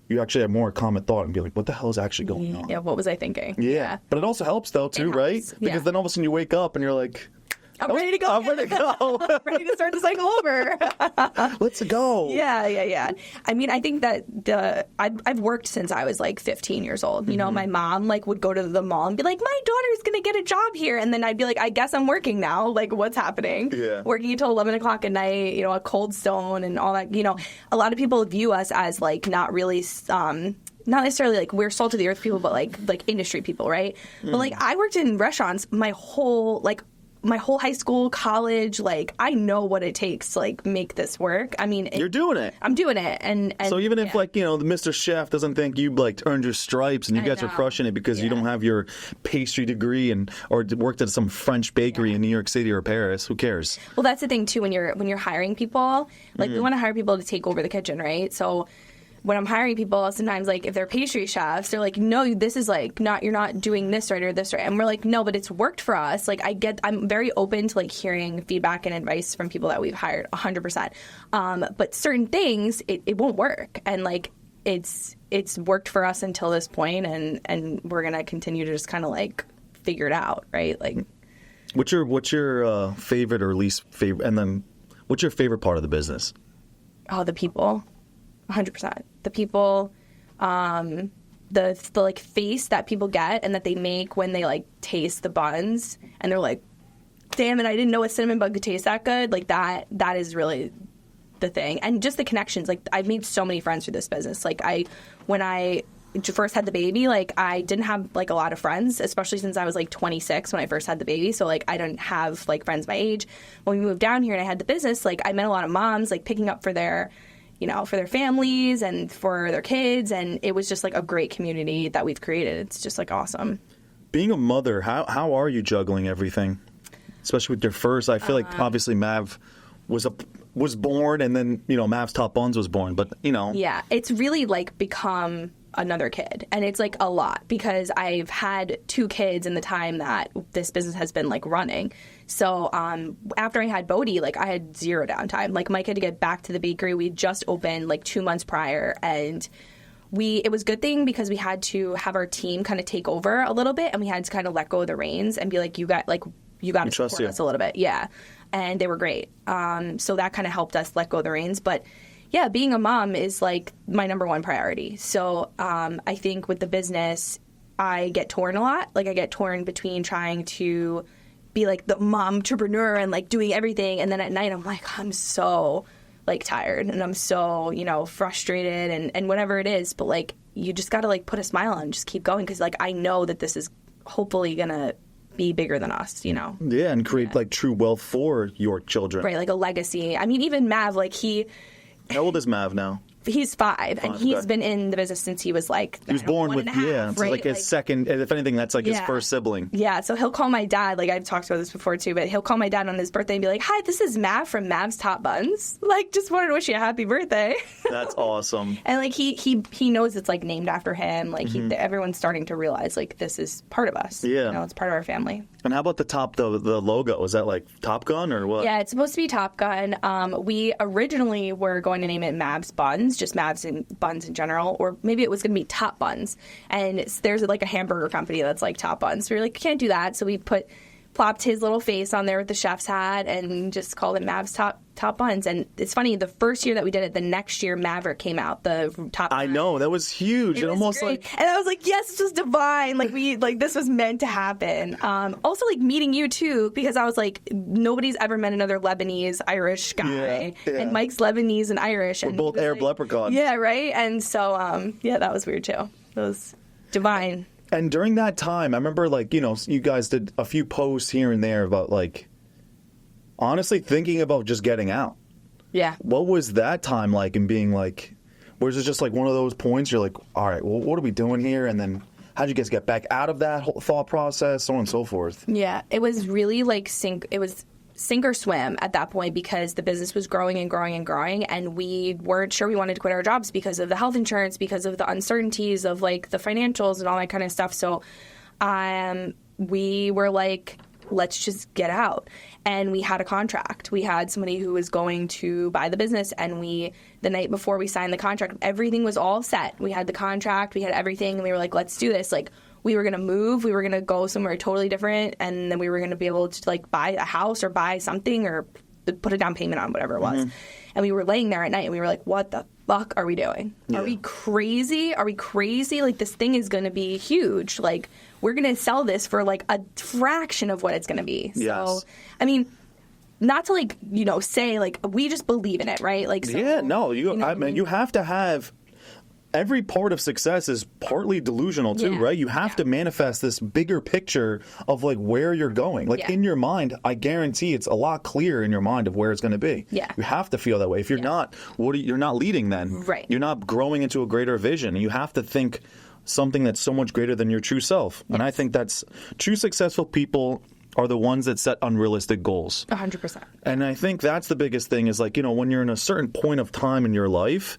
you actually have more common thought and be like, what the hell is actually going on? Yeah, what was I thinking? Yeah. But it also helps though too, right? Because then all of a sudden you wake up and you're like, I'm ready to go. I'm ready to go. Ready to start the cycle over. Let's go. Yeah. I mean, I think that I've worked since I was like 15 years old. You know, my mom like would go to the mall and be like, my daughter's going to get a job here. And then I'd be like, I guess I'm working now. Like, what's happening? Yeah. Working until 11 o'clock at night, you know, a Cold Stone and all that. You know, a lot of people view us as like not really, not necessarily like we're salt of the earth people, but like industry people, right? But like I worked in restaurants my whole high school, college, like I know what it takes to like make this work. I mean, You're doing it. I'm doing it. And so even if like, you know, the Mr. Chef doesn't think you like earned your stripes and you guys are crushing it because you don't have your pastry degree or worked at some French bakery in New York City or Paris, who cares? Well, that's the thing too, when you're hiring people, like we want to hire people to take over the kitchen, right? So when I'm hiring people, sometimes like if they're pastry chefs, they're like, no, this is like not, you're not doing this right or this right. And we're like, no, but it's worked for us. Like I'm very open to like hearing feedback and advice from people that we've hired 100%. But certain things, it won't work. And like, it's worked for us until this point, and we're going to continue to just kind of like figure it out. Right. Like, what's your favorite or least favorite? And then what's your favorite part of the business? Oh, the people. 100%. The people, the like face that people get and that they make when they like taste the buns and they're like, damn it, I didn't know a cinnamon bun could taste that good. Like that is really the thing. And just the connections. Like I've made so many friends through this business. Like when I first had the baby, like I didn't have like a lot of friends, especially since I was like 26 when I first had the baby. So like I didn't have like friends my age. When we moved down here and I had the business, like I met a lot of moms like picking up for their families and for their kids. And it was just like a great community that we've created. It's just like awesome. Being a mother, how are you juggling everything? Especially with your first, I feel like obviously Mav was born and then, you know, MAV'S Top Buns was born, but you know. Yeah, it's really like become another kid, and it's like a lot because I've had 2 kids in the time that this business has been like running. So after I had Bodhi, like I had 0 downtime. Like Mike had to get back to the bakery. We just opened like 2 months prior, and it was a good thing because we had to have our team kind of take over a little bit, and we had to kind of let go of the reins and be like, you got to support us a little bit. Yeah. And they were great. So that kind of helped us let go of the reins. But yeah, being a mom is like my number one priority. So I think with the business, I get torn a lot. Like I get torn between trying to be like the mom entrepreneur and like doing everything. And then at night, I'm like, I'm so like tired and I'm so, you know, frustrated and whatever it is. But like, you just got to like put a smile on and just keep going. Cause like, I know that this is hopefully going to be bigger than us, you know? Yeah. And create like true wealth for your children. Right. Like a legacy. I mean, even Mav, like how old is Mav now? He's 5, and he's been in the business since he was like, he was born with, it's right? Like his second, if anything, that's like his first sibling. Yeah, so he'll call my dad, like I've talked about this before too, but he'll call my dad on his birthday and be like, hi, this is Mav from MAV'S Top Buns. Like, just wanted to wish you a happy birthday. That's awesome. And like he knows it's like named after him. Like everyone's starting to realize like this is part of us. Yeah. You know, it's part of our family. And how about the logo? Is that like Top Gun or what? Yeah, it's supposed to be Top Gun. We originally were going to name it MAV'S Buns, just MAV'S and buns in general, or maybe it was going to be Top Buns. And there's like a hamburger company that's like Top Buns. So we were like, can't do that. So we plopped his little face on there with the chef's hat and just called it MAV'S Top Buns. And it's funny, the first year that we did it, the next year Maverick came out, the Top Gun. I know, that was huge. It was almost great. And I was like, yes, this was divine. Like this was meant to happen. Also like meeting you too, because I was like, nobody's ever met another Lebanese Irish guy. Yeah. And Mike's Lebanese and Irish. We're both Arab leprechauns. Yeah, right? And so, yeah, that was weird too. It was divine. And during that time, I remember, like, you know, you guys did a few posts here and there about, like, honestly thinking about just getting out. Yeah. What was that time like and being like, was it just like one of those points you're like, all right, well, what are we doing here? And then how'd you guys get back out of that whole thought process, so on and so forth? Yeah, it was really like sink or swim at that point because the business was growing and growing and growing, and we weren't sure we wanted to quit our jobs because of the health insurance, because of the uncertainties of like the financials and all that kind of stuff. So we were like, let's just get out. And we had a contract. We had somebody who was going to buy the business, and the night before we signed the contract, everything was all set. We had the contract, we had everything, and we were like, let's do this. Like, we were going to move, we were going to go somewhere totally different, and then we were going to be able to like buy a house or buy something or put a down payment on whatever it was. And we were laying there at night and we were like, what the fuck are we doing? Yeah. Are we crazy? Are we crazy? Like, this thing is going to be huge. Like, we're going to sell this for like a fraction of what it's going to be. Yes. So, I mean, not to like, you know, say like, we just believe in it, right? Like, so, yeah, no, I mean, you have to have, every part of success is partly delusional too, right? You have to manifest this bigger picture of like where you're going. Like in your mind, I guarantee it's a lot clearer in your mind of where it's going to be. Yeah. You have to feel that way. If you're not, you're not leading then. Right. You're not growing into a greater vision. You have to think something that's so much greater than your true self. And I think that's true successful people are the ones that set unrealistic goals. 100%. And I think that's the biggest thing is like, you know, when you're in a certain point of time in your life,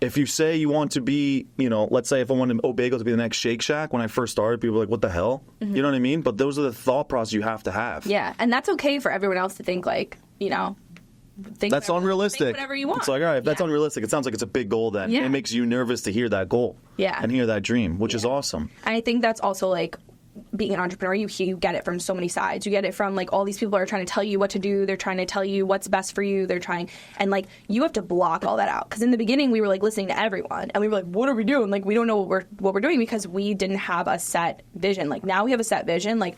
if you say you want to be, you know, let's say if I wanted Obago to be the next Shake Shack, when I first started, people were like, what the hell? You know what I mean? But those are the thought process you have to have. Yeah, and that's okay for everyone else to think like, you know, that's unrealistic. Think whatever you want. It's like, all right, if that's unrealistic, it sounds like it's a big goal then. Yeah. It makes you nervous to hear that goal. Yeah. And hear that dream, which is awesome. And I think that's also like, being an entrepreneur, you get it from so many sides. You get it from like all these people are trying to tell you what to do. They're trying to tell you what's best for you. They're trying, and like you have to block all that out. Because in the beginning, we were like listening to everyone, and we were like, "What are we doing? Like we don't know what we're doing because we didn't have a set vision. Like now we have a set vision. Like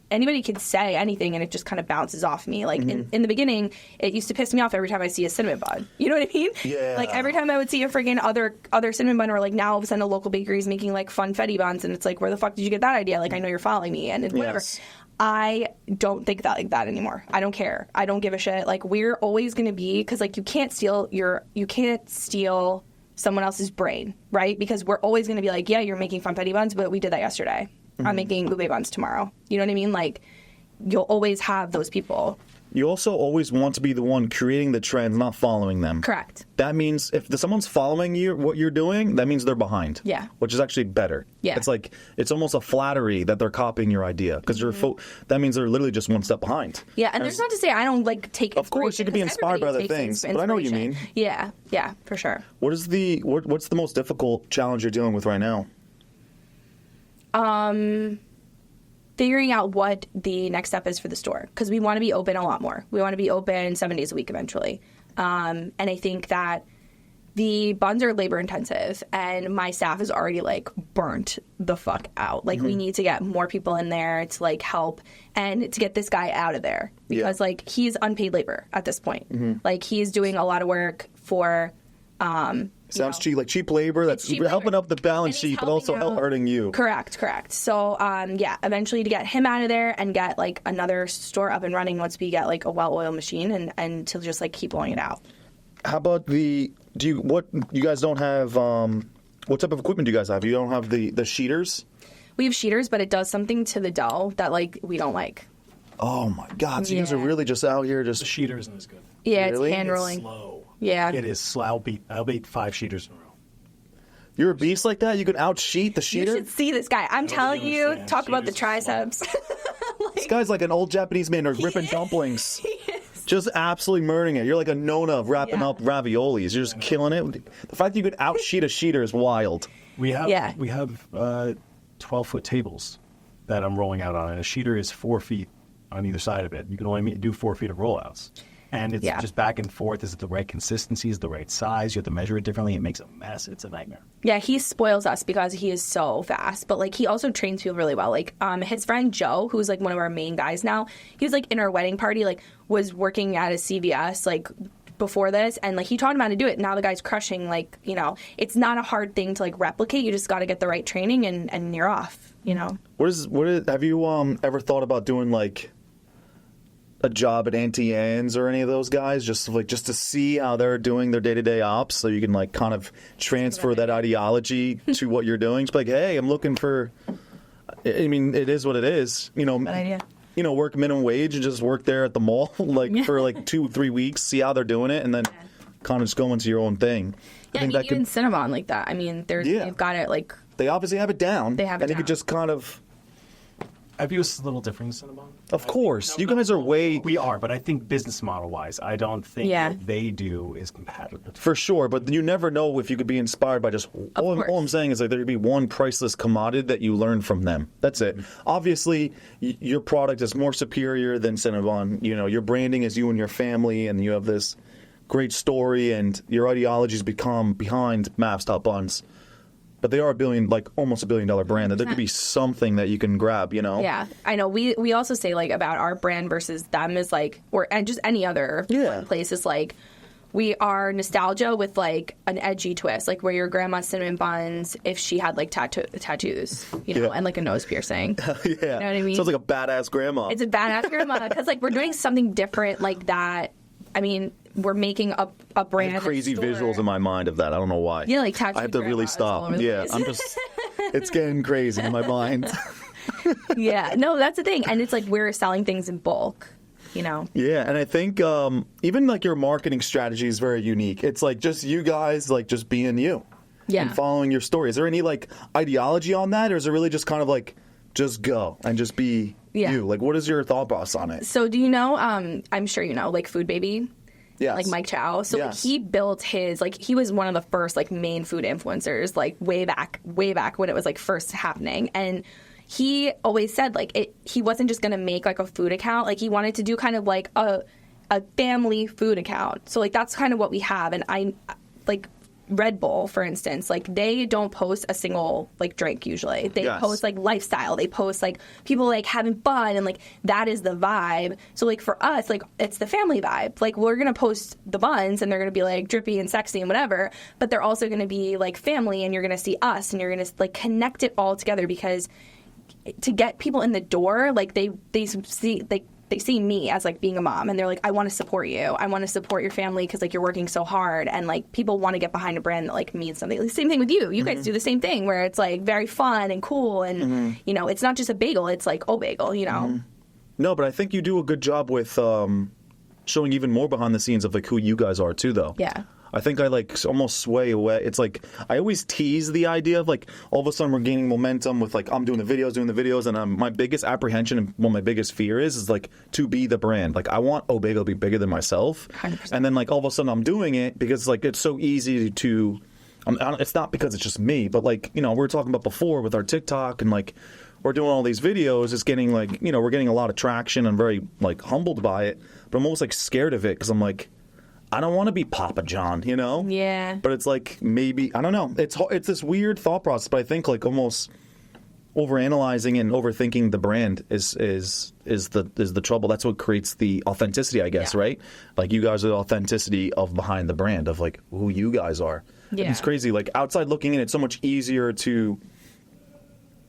anybody could say anything, and it just kind of bounces off me. Like in the beginning, it used to piss me off every time I see a cinnamon bun. You know what I mean? Yeah. Like every time I would see a friggin' other cinnamon bun, or like now all of a sudden a local bakery is making like funfetti buns, and it's like, where the fuck did you get that idea? Like I know you're following me, and whatever. Yes. I don't think that like that anymore. I don't care. I don't give a shit. Like we're always going to be, because like you can't steal someone else's brain, right? Because we're always going to be like, yeah, you're making funfetti buns, but we did that yesterday. I'm making ube buns tomorrow. You know what I mean? Like, you'll always have those people. You also always want to be the one creating the trends, not following them. Correct. That means if someone's following you, what you're doing, that means they're behind. Yeah. Which is actually better. Yeah. It's like, it's almost a flattery that they're copying your idea. Because that means they're literally just one step behind. Yeah, and there's not to say I don't like take inspiration. Of course, you could be inspired by other things, but I know what you mean. Yeah, for sure. What's the most difficult challenge you're dealing with right now? Figuring out what the next step is for the store, because we want to be open a lot more. We want to be open 7 days a week eventually. And I think that the buns are labor intensive, and my staff is already like burnt the fuck out. Like we need to get more people in there to like help and to get this guy out of there, because like he's unpaid labor at this point. Like he's doing a lot of work for Sounds cheap, like cheap labor that's helping up the balance sheet, but also hurting you. Correct. So, eventually to get him out of there and get like another store up and running once we get like a well-oiled machine and to just like keep blowing it out. How about you guys don't have, what type of equipment do you guys have? You don't have the sheeters? We have sheeters, but it does something to the dough that like we don't like. Oh my God. So you guys are really just out here just... The sheeter isn't as good. Yeah, Really? It's hand rolling. It's slow. Yeah. It is slow. I'll beat 5 sheeters in a row. You're a beast like that? You can out-sheet the sheeter? You should see this guy. I'm telling you, understand. talk about the Sheeters are triceps. This guy's like an old Japanese man ripping dumplings. Just absolutely murdering it. You're like a Nona wrapping up raviolis. You're just killing it. The fact that you could out-sheet a sheeter is wild. We have 12-foot tables that I'm rolling out on, and a sheeter is 4 feet on either side of it. You can only do 4 feet of rollouts. And it's just back and forth. Is it the right consistency? Is it the right size? You have to measure it differently. It makes a mess. It's a nightmare. Yeah, he spoils us because he is so fast. But, like, he also trains people really well. Like, his friend Joe, who's, like, one of our main guys now, he was, like, in our wedding party, like, was working at a CVS, like, before this. And, like, he taught him how to do it. Now the guy's crushing, like, you know. It's not a hard thing to, like, replicate. You just got to get the right training and you're off, you know. Have you ever thought about doing, like, a job at Auntie Anne's or any of those guys, just to see how they're doing their day-to-day ops, so you can like kind of transfer that ideology to what you're doing? Just like, hey, I'm looking for. I mean, it is what it is, you know. Bad idea. You know, work minimum wage and just work there at the mall like for like 2-3 weeks, see how they're doing it, and then kind of just go into your own thing. Yeah, I mean, even Cinnabon like that. I mean, they've got it like. They obviously have it down. They have it and down. you could just kind of I view us a little different than Cinnabon. Of course. You guys are way... We are, but I think business model-wise, I don't think what they do is compatible. For sure, but you never know if you could be inspired by just... All I'm saying is like there could be one priceless commodity that you learn from them. That's it. Obviously, your product is more superior than Cinnabon. You know, your branding is you and your family, and you have this great story, and your ideologies become behind MAV'S Top Buns. But they are almost $1 billion brand. That there could be something that you can grab, you know? Yeah, I know. We also say like about our brand versus them is like, and just any other place is like, we are nostalgia with like an edgy twist, like where your grandma's cinnamon buns if she had like tattoos, you know, and like a nose piercing. You know what I mean? Sounds like a badass grandma. It's a badass grandma because like we're doing something different like that. I mean, we're making a brand. I have crazy visuals in my mind of that. I don't know why. Yeah, like tattoo. I have to really stop. Yeah, I'm just. It's getting crazy in my mind. Yeah, no, that's the thing, and it's like we're selling things in bulk. You know. Yeah, and I think even like your marketing strategy is very unique. It's like just you guys like just being you. Yeah. And following your story. Is there any like ideology on that, or is it really just kind of like just go and just be you? Like, what is your thought process on it? So, do you know? I'm sure you know, like Food Baby. Yes. Like Mike Chow. So like, he built his, like, he was one of the first like main food influencers, like way back when it was like first happening. And he always said like he wasn't just going to make like a food account. Like he wanted to do kind of like a family food account. So like that's kind of what we have. And I like Red Bull, for instance, like they don't post a single like drink usually. They post like lifestyle. They post like people like having fun, and like that is the vibe. So like for us, like it's the family vibe. Like we're gonna post the buns, and they're gonna be like drippy and sexy and whatever, but they're also gonna be like family, and you're gonna see us, and you're gonna like connect it all together, because to get people in the door, like they see like. They see me as like being a mom, and they're like, I want to support you. I want to support your family because like you're working so hard, and like people want to get behind a brand that like means something. The same thing with you. You guys do the same thing where it's like very fun and cool, and you know, it's not just a bagel. It's like bagel. You know. No, but I think you do a good job with showing even more behind the scenes of like who you guys are too, though. Yeah. I think I like almost sway away. It's like I always tease the idea of like all of a sudden we're gaining momentum with like I'm doing the videos, and my biggest apprehension and what my biggest fear is like to be the brand. Like I want Obagel to be bigger than myself, 100%. And then like all of a sudden I'm doing it because like it's so easy to. It's not because it's just me, but like we were talking about before with our TikTok, and like we're doing all these videos. It's getting like we're getting a lot of traction. I'm very like humbled by it, but I'm almost like scared of it because I'm like. I don't want to be Papa John, Yeah. But it's like maybe I don't know. It's this weird thought process, but I think like almost overanalyzing and overthinking the brand is the trouble. That's what creates the authenticity, I guess, right? Like you guys are the authenticity of behind the brand of like who you guys are. Yeah. And it's crazy. Like outside looking in, it's so much easier to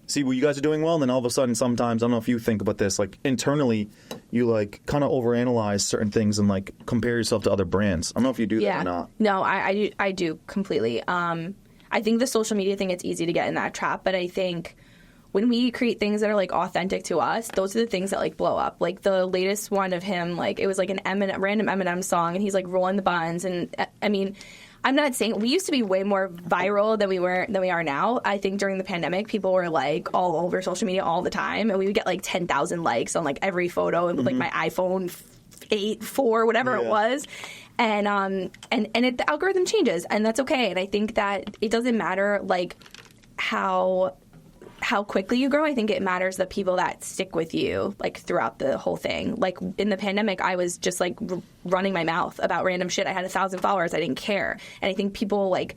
see what you guys are doing well, and then all of a sudden sometimes, I don't know if you think about this, like internally you like kind of overanalyze certain things and like compare yourself to other brands. I don't know if you do that or not. No, I do completely. I think the social media thing, it's easy to get in that trap, but I think when we create things that are like authentic to us, those are the things that like blow up. Like the latest one of him, like it was like random Eminem song, and he's like rolling the buns, and I mean, I'm not saying we used to be way more viral than we are now. I think during the pandemic, people were like all over social media all the time, and we would get like 10,000 likes on like every photo with like my iPhone 8, 4, whatever it was. And the algorithm changes, and that's okay. And I think that it doesn't matter like how quickly you grow. I think it matters the people that stick with you like throughout the whole thing. Like in the pandemic, I was just like running my mouth about random shit. I had 1,000 followers. I didn't care. And I think people like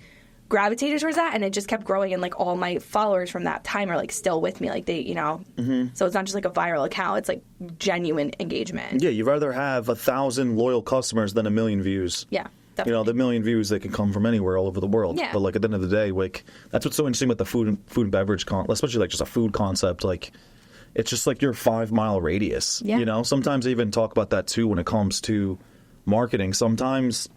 gravitated towards that, and it just kept growing. And like all my followers from that time are like still with me. Like they, so it's not just like a viral account. It's like genuine engagement. Yeah. You'd rather have 1,000 loyal customers than 1 million views. Yeah. Definitely. The 1 million views, they can come from anywhere all over the world. Yeah. But like at the end of the day, like that's what's so interesting with the food and beverage especially like just a food concept. Like it's just like your 5-mile radius. Yeah. Sometimes I even talk about that too when it comes to marketing. Sometimes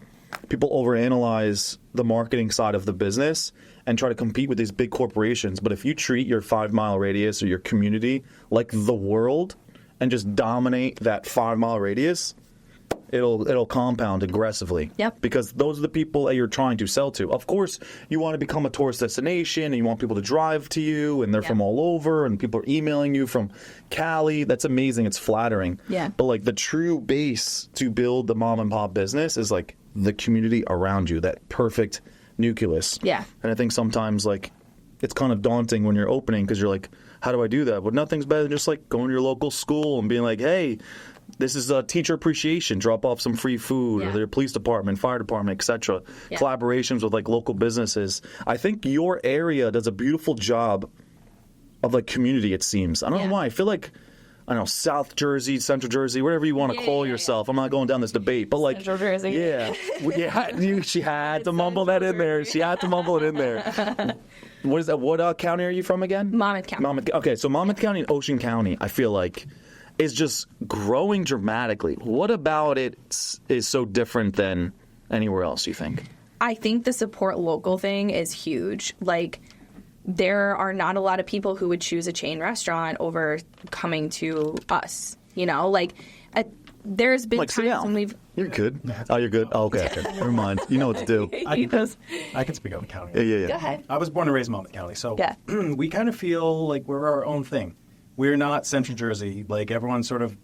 people overanalyze the marketing side of the business and try to compete with these big corporations. But if you treat your 5-mile radius or your community like the world and just dominate that 5-mile radius, it'll compound aggressively. Yep. Because those are the people that you're trying to sell to. Of course, you want to become a tourist destination, and you want people to drive to you, and they're from all over, and people are emailing you from Cali. That's amazing. It's flattering. Yeah. But like the true base to build the mom and pop business is like the community around you, that perfect nucleus. Yeah. And I think sometimes like it's kind of daunting when you're opening because you're like, how do I do that? Well, nothing's better than just like going to your local school and being like, hey, this is a teacher appreciation. Drop off some free food, or their police department, fire department, etc. Yeah. Collaborations with like local businesses. I think your area does a beautiful job of like community. It seems. I don't know why. I feel like I don't know, South Jersey, Central Jersey, whatever you want to call yourself. I'm not going down this debate, but like Central Jersey. Yeah, she had to mumble that in there. She had to mumble it in there. What is that? What county are you from again? Monmouth County. Okay, so Monmouth County and Ocean County, I feel like, is just growing dramatically. What about it is so different than anywhere else, you think? I think the support local thing is huge. Like, there are not a lot of people who would choose a chain restaurant over coming to us. You know, like, there's been times when we've... You're good. Oh, you're good? Oh, okay. Never mind. You know what to do. I can speak on the county. Yeah. Go ahead. I was born and raised in Monmouth County, so we kind of feel like we're our own thing. We're not Central Jersey. Like, everyone sort of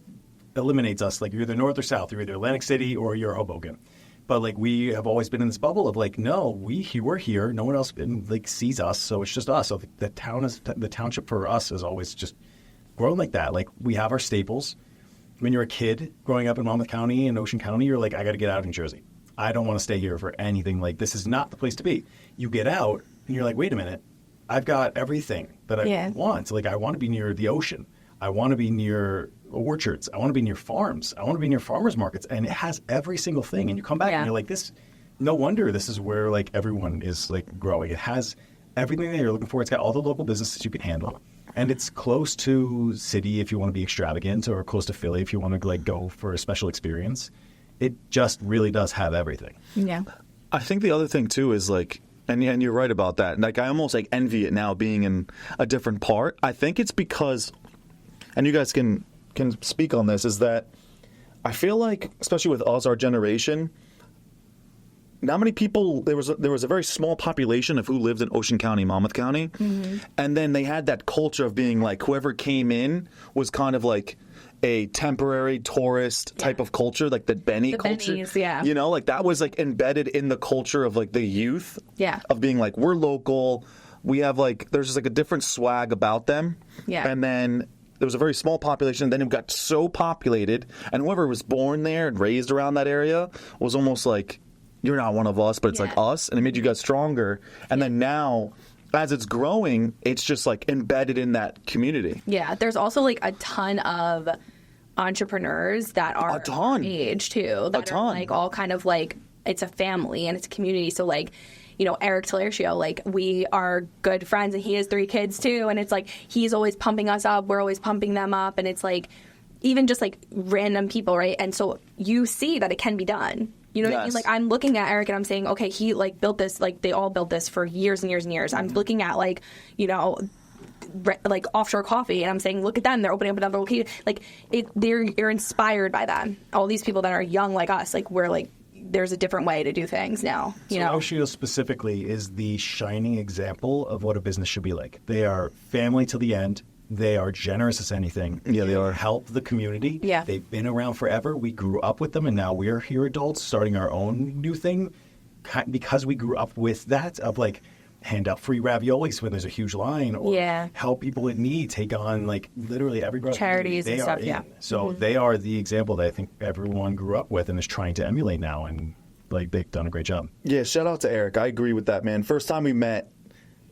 eliminates us. Like, you're either north or south. You're either Atlantic City or you're Hoboken. But, like, we have always been in this bubble of, like, no, we're here. No one else, like, sees us, so it's just us. So the township for us has always just grown like that. Like, we have our staples. When you're a kid growing up in Monmouth County and Ocean County, you're like, I got to get out of New Jersey. I don't want to stay here for anything. Like, this is not the place to be. You get out, and you're like, wait a minute. I've got everything that I want. Like, I want to be near the ocean. I want to be near orchards. I want to be near farms. I want to be near farmers markets. And it has every single thing. And you come back and you're like, this, no wonder this is where, like, everyone is, like, growing. It has everything that you're looking for. It's got all the local businesses you can handle. And it's close to city if you want to be extravagant, or close to Philly if you want to, like, go for a special experience. It just really does have everything. Yeah. I think the other thing, too, is, like, and you're right about that. Like, I almost, like, envy it now being in a different part. I think it's because, and you guys can speak on this, is that I feel like, especially with us, our generation, not many people, there was a very small population of who lived in Ocean County, Monmouth County. Mm-hmm. And then they had that culture of being like, whoever came in was kind of like a temporary tourist type of culture, like the Benny culture. Bennies, You know, like that was like embedded in the culture of like the youth. Yeah. Of being like, we're local. We have like, there's just like a different swag about them. Yeah. And then there was a very small population. Then it got so populated. And whoever was born there and raised around that area was almost like, you're not one of us, but it's like us. And it made you guys stronger. And then now, as it's growing, it's just like embedded in that community. Yeah. There's also like a ton of entrepreneurs that are our age too. That are like all kind of like, it's a family and it's a community. So like, you know, Eric Talercio, like, we are good friends and he has 3 kids too. And it's like, he's always pumping us up. We're always pumping them up. And it's like, even just like random people, right? And so you see that it can be done. You know what I mean? Like, I'm looking at Eric and I'm saying, okay, he like built this, like they all built this for years and years and years. I'm looking at like, you know, like Offshore Coffee, and I'm saying, look at them, they're opening up another location. Like, you're inspired by them. All these people that are young like us, like, we're like, there's a different way to do things now. You know, Oshio specifically is the shining example of what a business should be like. They are family to the end. They are generous as anything. Yeah, they are. Help the community. Yeah. They've been around forever. We grew up with them, and now we're here adults starting our own new thing because we grew up with that of, like, hand out free raviolis when there's a huge line, or help people in need, take on, like, literally every charities and stuff, So they are the example that I think everyone grew up with and is trying to emulate now, and, like, they've done a great job. Yeah, shout out to Eric. I agree with that, man. First time we met,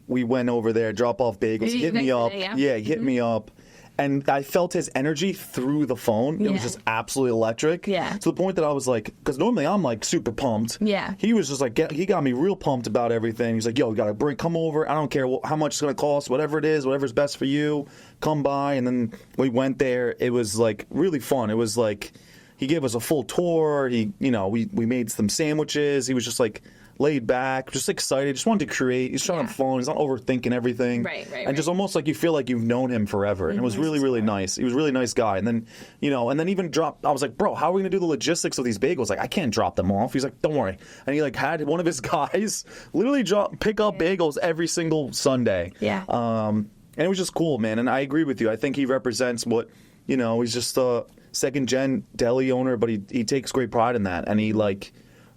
we went over there, drop off bagels. He hit me up. He hit me up. And I felt his energy through the phone. It was just absolutely electric. Yeah. To the point that I was like, because normally I'm like super pumped. Yeah. He was just like, he got me real pumped about everything. He's like, yo, you got to come over. I don't care how much it's going to cost, whatever it is, whatever's best for you, come by. And then we went there. It was like really fun. It was like, he gave us a full tour. We made some sandwiches. He was just like laid back, just excited, just wanted to create. He's trying to have fun. He's not overthinking everything. Right. Just almost like you feel like you've known him forever. And it was really, really nice. He was a really nice guy. And then, even dropped, I was like, bro, how are we going to do the logistics of these bagels? Like, I can't drop them off. He's like, don't worry. And he like had one of his guys literally pick up bagels every single Sunday. Yeah. And it was just cool, man. And I agree with you. I think he represents what, he's just a second-gen deli owner, but he takes great pride in that. And he, like,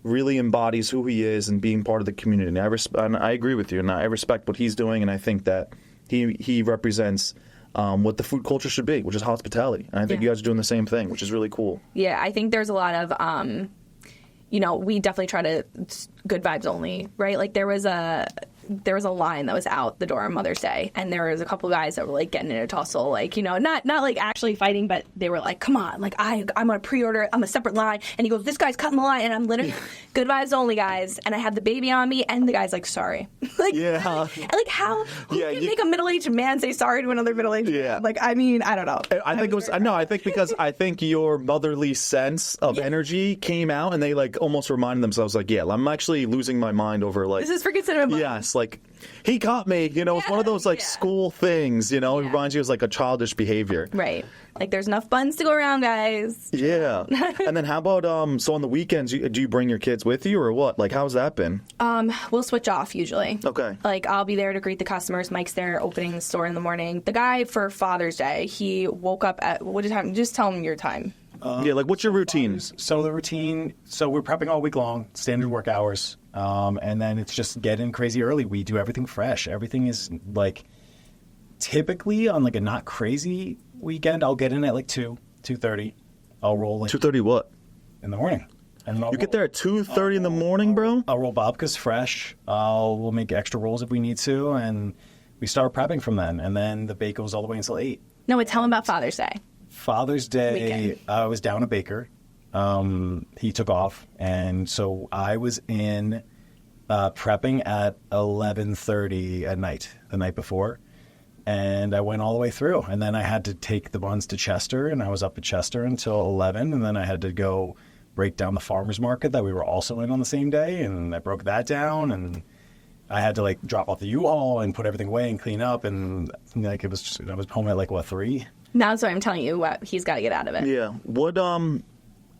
really embodies who he is and being part of the community. And I agree with you, and I respect what he's doing, and I think that he represents what the food culture should be, which is hospitality. And I think you guys are doing the same thing, which is really cool. Yeah, I think there's a lot of, we definitely try to good vibes only, right? Like there was a line that was out the door on Mother's Day, and there was a couple guys that were like getting in a tussle, like, not like actually fighting, but they were like, come on, like I'm gonna pre-order, I'm a separate line, and he goes, this guy's cutting the line, and I'm literally good vibes only, guys, and I had the baby on me, and the guy's like, sorry. Like, like how can make a middle-aged man say sorry to another middle-aged man? Like, I mean, I don't know. I think your motherly sense of energy came out, and they like almost reminded themselves, like, yeah, I'm actually losing my mind over like, this is freaking cinema. Yes, like he caught me, it's one of those like school things, it reminds you of like a childish behavior. Right. Like there's enough buns to go around, guys. Yeah. And then how about so on the weekends, do you bring your kids with you or what? Like how's that been? We'll switch off usually. Okay. Like I'll be there to greet the customers. Mike's there opening the store in the morning. The guy for Father's Day, he woke up at what time? Just tell him your time. Like what's your routine? So the routine, we're prepping all week long, standard work hours. And then it's just getting crazy early. We do everything fresh. Everything is like typically on like a not crazy weekend. I'll get in at like 2:30. I'll roll like 2:30 what? In the morning. And then you get there at 2:30 in the morning, bro? I'll roll babkas fresh. We'll make extra rolls if we need to, and we start prepping from then. And then the bake goes all the way until 8. No, but tell him about Father's Day. Father's Day, weekend. I was down a baker. He took off, and so I was in prepping at 11:30 at night, the night before, and I went all the way through. And then I had to take the buns to Chester, and I was up at Chester until 11, and then I had to go break down the farmer's market that we were also in on the same day, and I broke that down, and I had to like drop off the U-Haul and put everything away and clean up, and like I was home at like 3. Now, so I'm telling you what he's got to get out of it. Yeah. What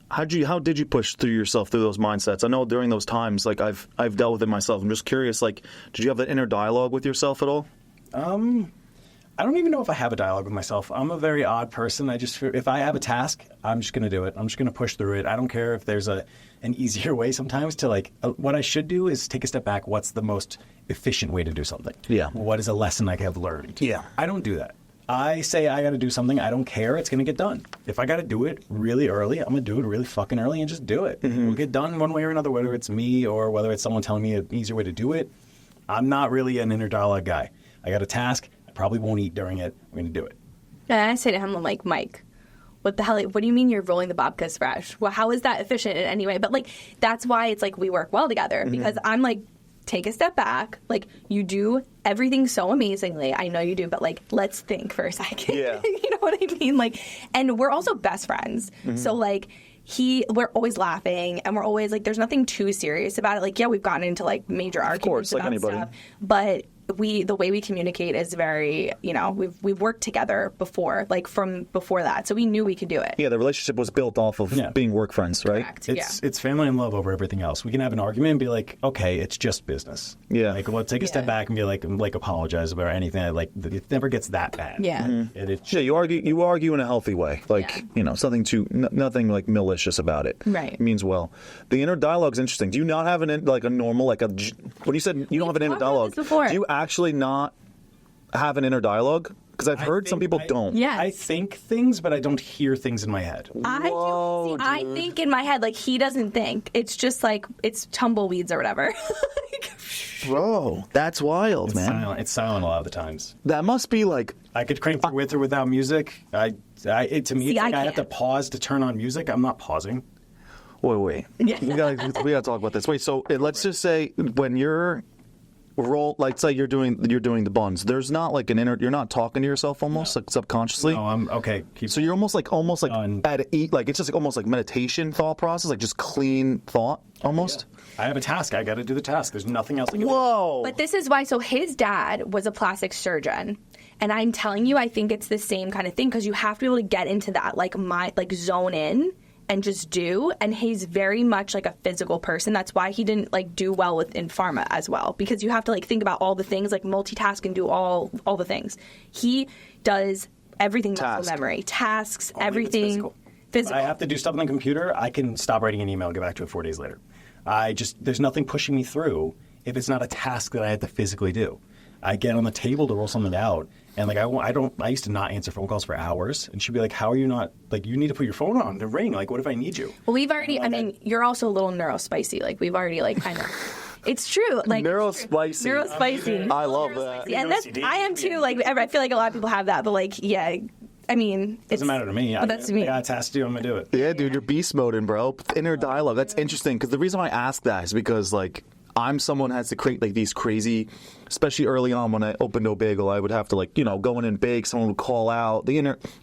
how did you push through yourself through those mindsets? I know during those times, like I've dealt with it myself. I'm just curious, like, did you have that inner dialogue with yourself at all? I don't even know if I have a dialogue with myself. I'm a very odd person. If I have a task, I'm just going to do it. I'm just going to push through it. I don't care if there's an easier way sometimes to like, what I should do is take a step back. What's the most efficient way to do something? Yeah. What is a lesson I have learned? Yeah. I don't do that. I say I got to do something. I don't care. It's going to get done. If I got to do it really early, I'm going to do it really fucking early and just do it. Mm-hmm. It'll get done one way or another, whether it's me or whether it's someone telling me an easier way to do it. I'm not really an inner dialogue guy. I got a task. I probably won't eat during it. I'm going to do it. And I say to him, I'm like, Mike, what the hell? What do you mean you're rolling the babkas fresh? Well, how is that efficient in any way? But like, that's why it's like we work well together, because I'm like, take a step back. Like, you do everything so amazingly. I know you do, but like, let's think for a second. Yeah. You know what I mean? Like, and we're also best friends. So like, we're always laughing, and we're always like, there's nothing too serious about it. Like, yeah, we've gotten into like major arguments like about anybody. stuff, but the way we communicate is very, we've worked together before, like from before that, so we knew we could do it. Yeah, the relationship was built off of being work friends, right? Correct. It's family and love over everything else. We can have an argument and be like, okay, it's just business. Yeah. Like, well, take a step back and be like apologize about anything. Like, it never gets that bad. Yeah. Yeah, you argue in a healthy way, like something nothing like malicious about it. Right. It means well. The inner dialogue is interesting. Do you not have a normal when you said you don't have an inner dialogue? Before. Do you actually not have an inner dialogue? Because I've heard some people don't. Yes. I think things, but I don't hear things in my head. I do. See, I think in my head, like, he doesn't think. It's just like, it's tumbleweeds or whatever. Bro, that's wild, man. It's silent a lot of the times. That must be like... I could crank through with or without music. To me, it's like I have to pause to turn on music. I'm not pausing. Wait. Yeah. we gotta talk about this. Wait, so let's just say when you're... like say you're doing the buns. There's not like an inner. You're not talking to yourself almost like subconsciously. No, I'm okay. So you're almost like done. at eat. Like it's just like almost like meditation thought process, like just clean thought almost. I have a task. I got to do the task. There's nothing else I can do. Whoa. But this is why. So his dad was a plastic surgeon, and I'm telling you, I think it's the same kind of thing because you have to be able to get into that zone in and just do. And he's very much like a physical person. That's why he didn't do well in pharma as well, because you have to think about all the things, multitask and do all the things. He does everything muscle memory, tasks, everything. Physical. I have to do stuff on the computer. I can stop writing an email and get back to it 4 days later. There's nothing pushing me through if it's not a task that I have to physically do. I get on the table to roll something out, and I used to not answer phone calls for hours, and she'd be like, "How are you not? You need to put your phone on to ring. What if I need you?" Well, we've already. You're also a little neurospicy. We've already kind of. It's true. Neurospicy. Neurospicy. I love that. And I am too. I feel like a lot of people have that, but yeah. It doesn't matter to me. But that's to me. I got a task to do. I'm gonna do it. Yeah, dude, you're beast moding, bro. Inner dialogue. That's interesting because the reason why I ask that is because I'm someone who has to create these crazy, especially early on when I opened O'Bagel, I would have to going in big. Someone would call out.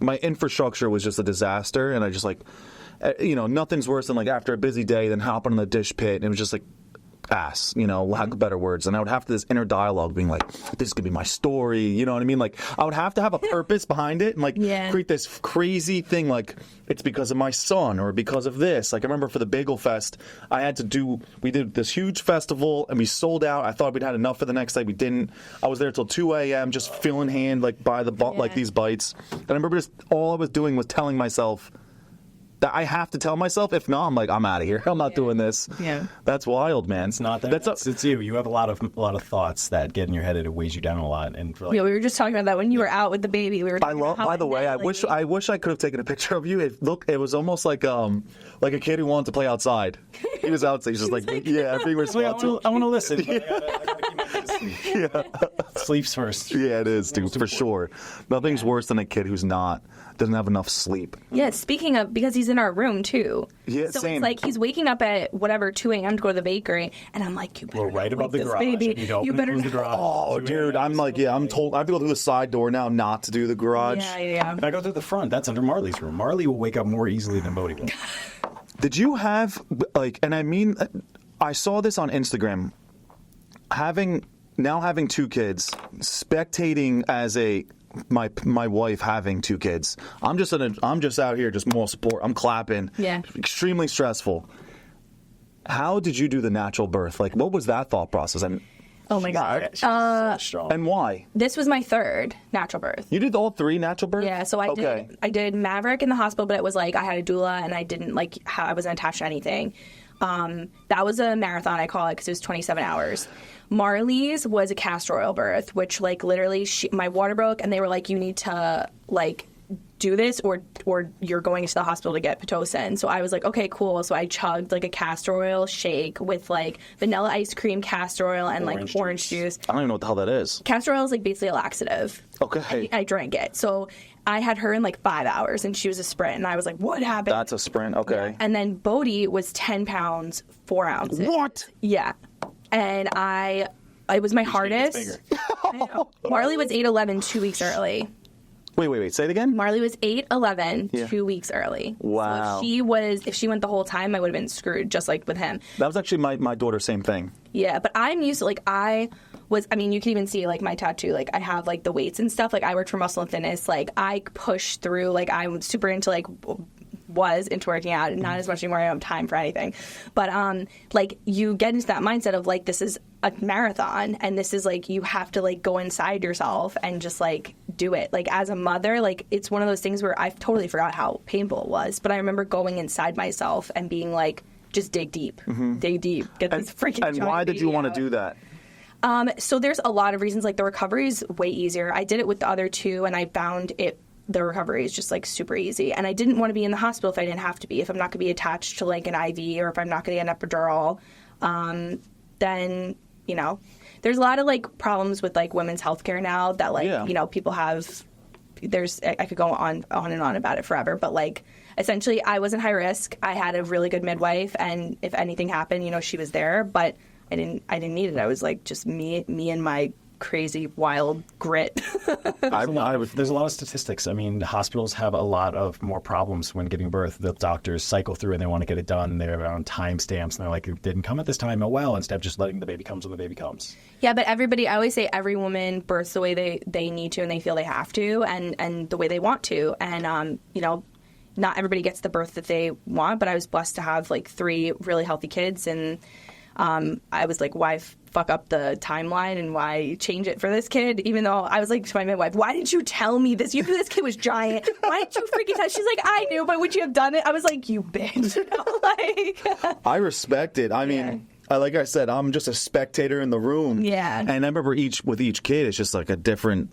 My infrastructure was just a disaster, and I just nothing's worse than after a busy day than hopping in the dish pit, and it was just ass, lack of better words. And I would have this inner dialogue being this could be my story, you know what I mean? I would have to have a purpose behind it and create this crazy thing it's because of my son or because of this. I remember for the Bagel Fest, we did this huge festival and we sold out. I thought we'd had enough for the next day. We didn't. I was there till 2 a.m. just feeling hand by the these bites. And I remember just all I was doing was telling myself that I have to tell myself. If not, I'm out of here. I'm not doing this. Yeah, that's wild, man. It's not that. It's you. You have a lot of thoughts that get in your head and it weighs you down a lot. And we were just talking about that when you were out with the baby. We were. By the way, I wish I could have taken a picture of you. It was almost like a kid who wanted to play outside. He was outside. He's just being responsible. I want to listen. Yeah. Sleeps first. Yeah, it is, dude, for sure. Nothing's worse than a kid who's doesn't have enough sleep. Yeah, speaking of, because he's in our room too. Yeah, so same. It's he's waking up at 2 a.m. to go to the bakery, and I'm you better right above the garage. Baby. You better the garage. Oh, dude, I'm told I have to go through the side door now not to do the garage. Yeah. And I go through the front. That's under Marley's room. Marley will wake up more easily than Bodie will. Did you have I saw this on Instagram, having 2 kids, spectating as my wife having 2 kids. I'm just out here, just more support. I'm clapping. Yeah. Extremely stressful. How did you do the natural birth? What was that thought process? Oh my God. And why? This was my 3rd natural birth. You did all 3 natural births? Yeah, so I did Maverick in the hospital, but it was I had a doula and I didn't I wasn't attached to anything. That was a marathon, I call it, because it was 27 hours. Marley's was a castor oil birth, which literally my water broke and they were you need to do this or you're going to the hospital to get Pitocin. So I was okay, cool. So I chugged a castor oil shake with vanilla ice cream, castor oil, and orange juice. I don't even know what the hell that is. Castor oil is basically a laxative. Okay. I drank it. So I had her in 5 hours and she was a sprint. And I was what happened? That's a sprint. Okay. Yeah. And then Bodie was 10 pounds, 4 ounces. What? Yeah. And it was my hardest. Marley was 8'11", 2 weeks early. Wait. Say it again. Marley was 8'11", 2 weeks early. Wow. So if she went the whole time, I would have been screwed, just with him. That was actually my daughter, same thing. Yeah, but I'm used to, you can even see, my tattoo, I have, the weights and stuff. I worked for Muscle and Fitness. I push through, I'm super into, was into working out, not as much anymore. I don't have time for anything. But, you get into that mindset of, this is a marathon, and this is, you have to, go inside yourself and just, do it. As a mother, it's one of those things where I totally forgot how painful it was. But I remember going inside myself and being just dig deep. Mm-hmm. Dig deep. Get this freaking And why did you want to do that? So there's a lot of reasons. The recovery is way easier. I did it with the other 2, and I found the recovery is just super easy. And I didn't want to be in the hospital if I didn't have to be. If I'm not going to be attached to an IV or if I'm not going to get an epidural, then there's a lot of problems with women's healthcare now that people have. I could go on and on about it forever, but essentially I was in high risk. I had a really good midwife, and if anything happened, she was there, but I didn't need it. I was just me and my crazy, wild grit. There's a lot of statistics. I mean, hospitals have a lot of more problems when giving birth. The doctors cycle through and they want to get it done. They're on time stamps and they're like, it didn't come at this time. Oh, well, instead of just letting the baby come when the baby comes. Yeah, but I always say every woman births the way they need to and they feel they have to and the way they want to. And, not everybody gets the birth that they want, but I was blessed to have like 3 really healthy kids. And I was like, why fuck up the timeline and why change it for this kid? Even though I was like to my midwife, why didn't you tell me this? You knew this kid was giant. Why didn't you freaking tell? She's like, I knew, but would you have done it? I was like, you bitch. I respect it. I mean, like I said, I'm just a spectator in the room. Yeah. And I remember with each kid, it's just like a different,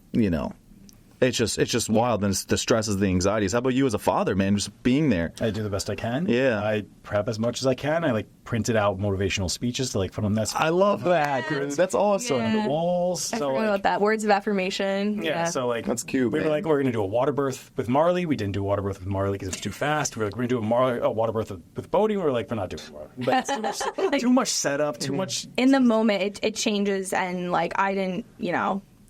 It's just wild, and it's the stresses, the anxieties. How about you as a father, man? Just being there. I do the best I can. Yeah. I prep as much as I can. I printed out motivational speeches to put them. I love that. That's awesome. On the walls. I forgot about that. Words of affirmation. Yeah. So that's cute. We were like, we're going to do a water birth with Marley. We didn't do a water birth with Marley because it was too fast. We were like, we're going to do a water birth with Bodie. We were like, we're not doing water. But too much setup. Too much. In the moment, it changes, and I didn't.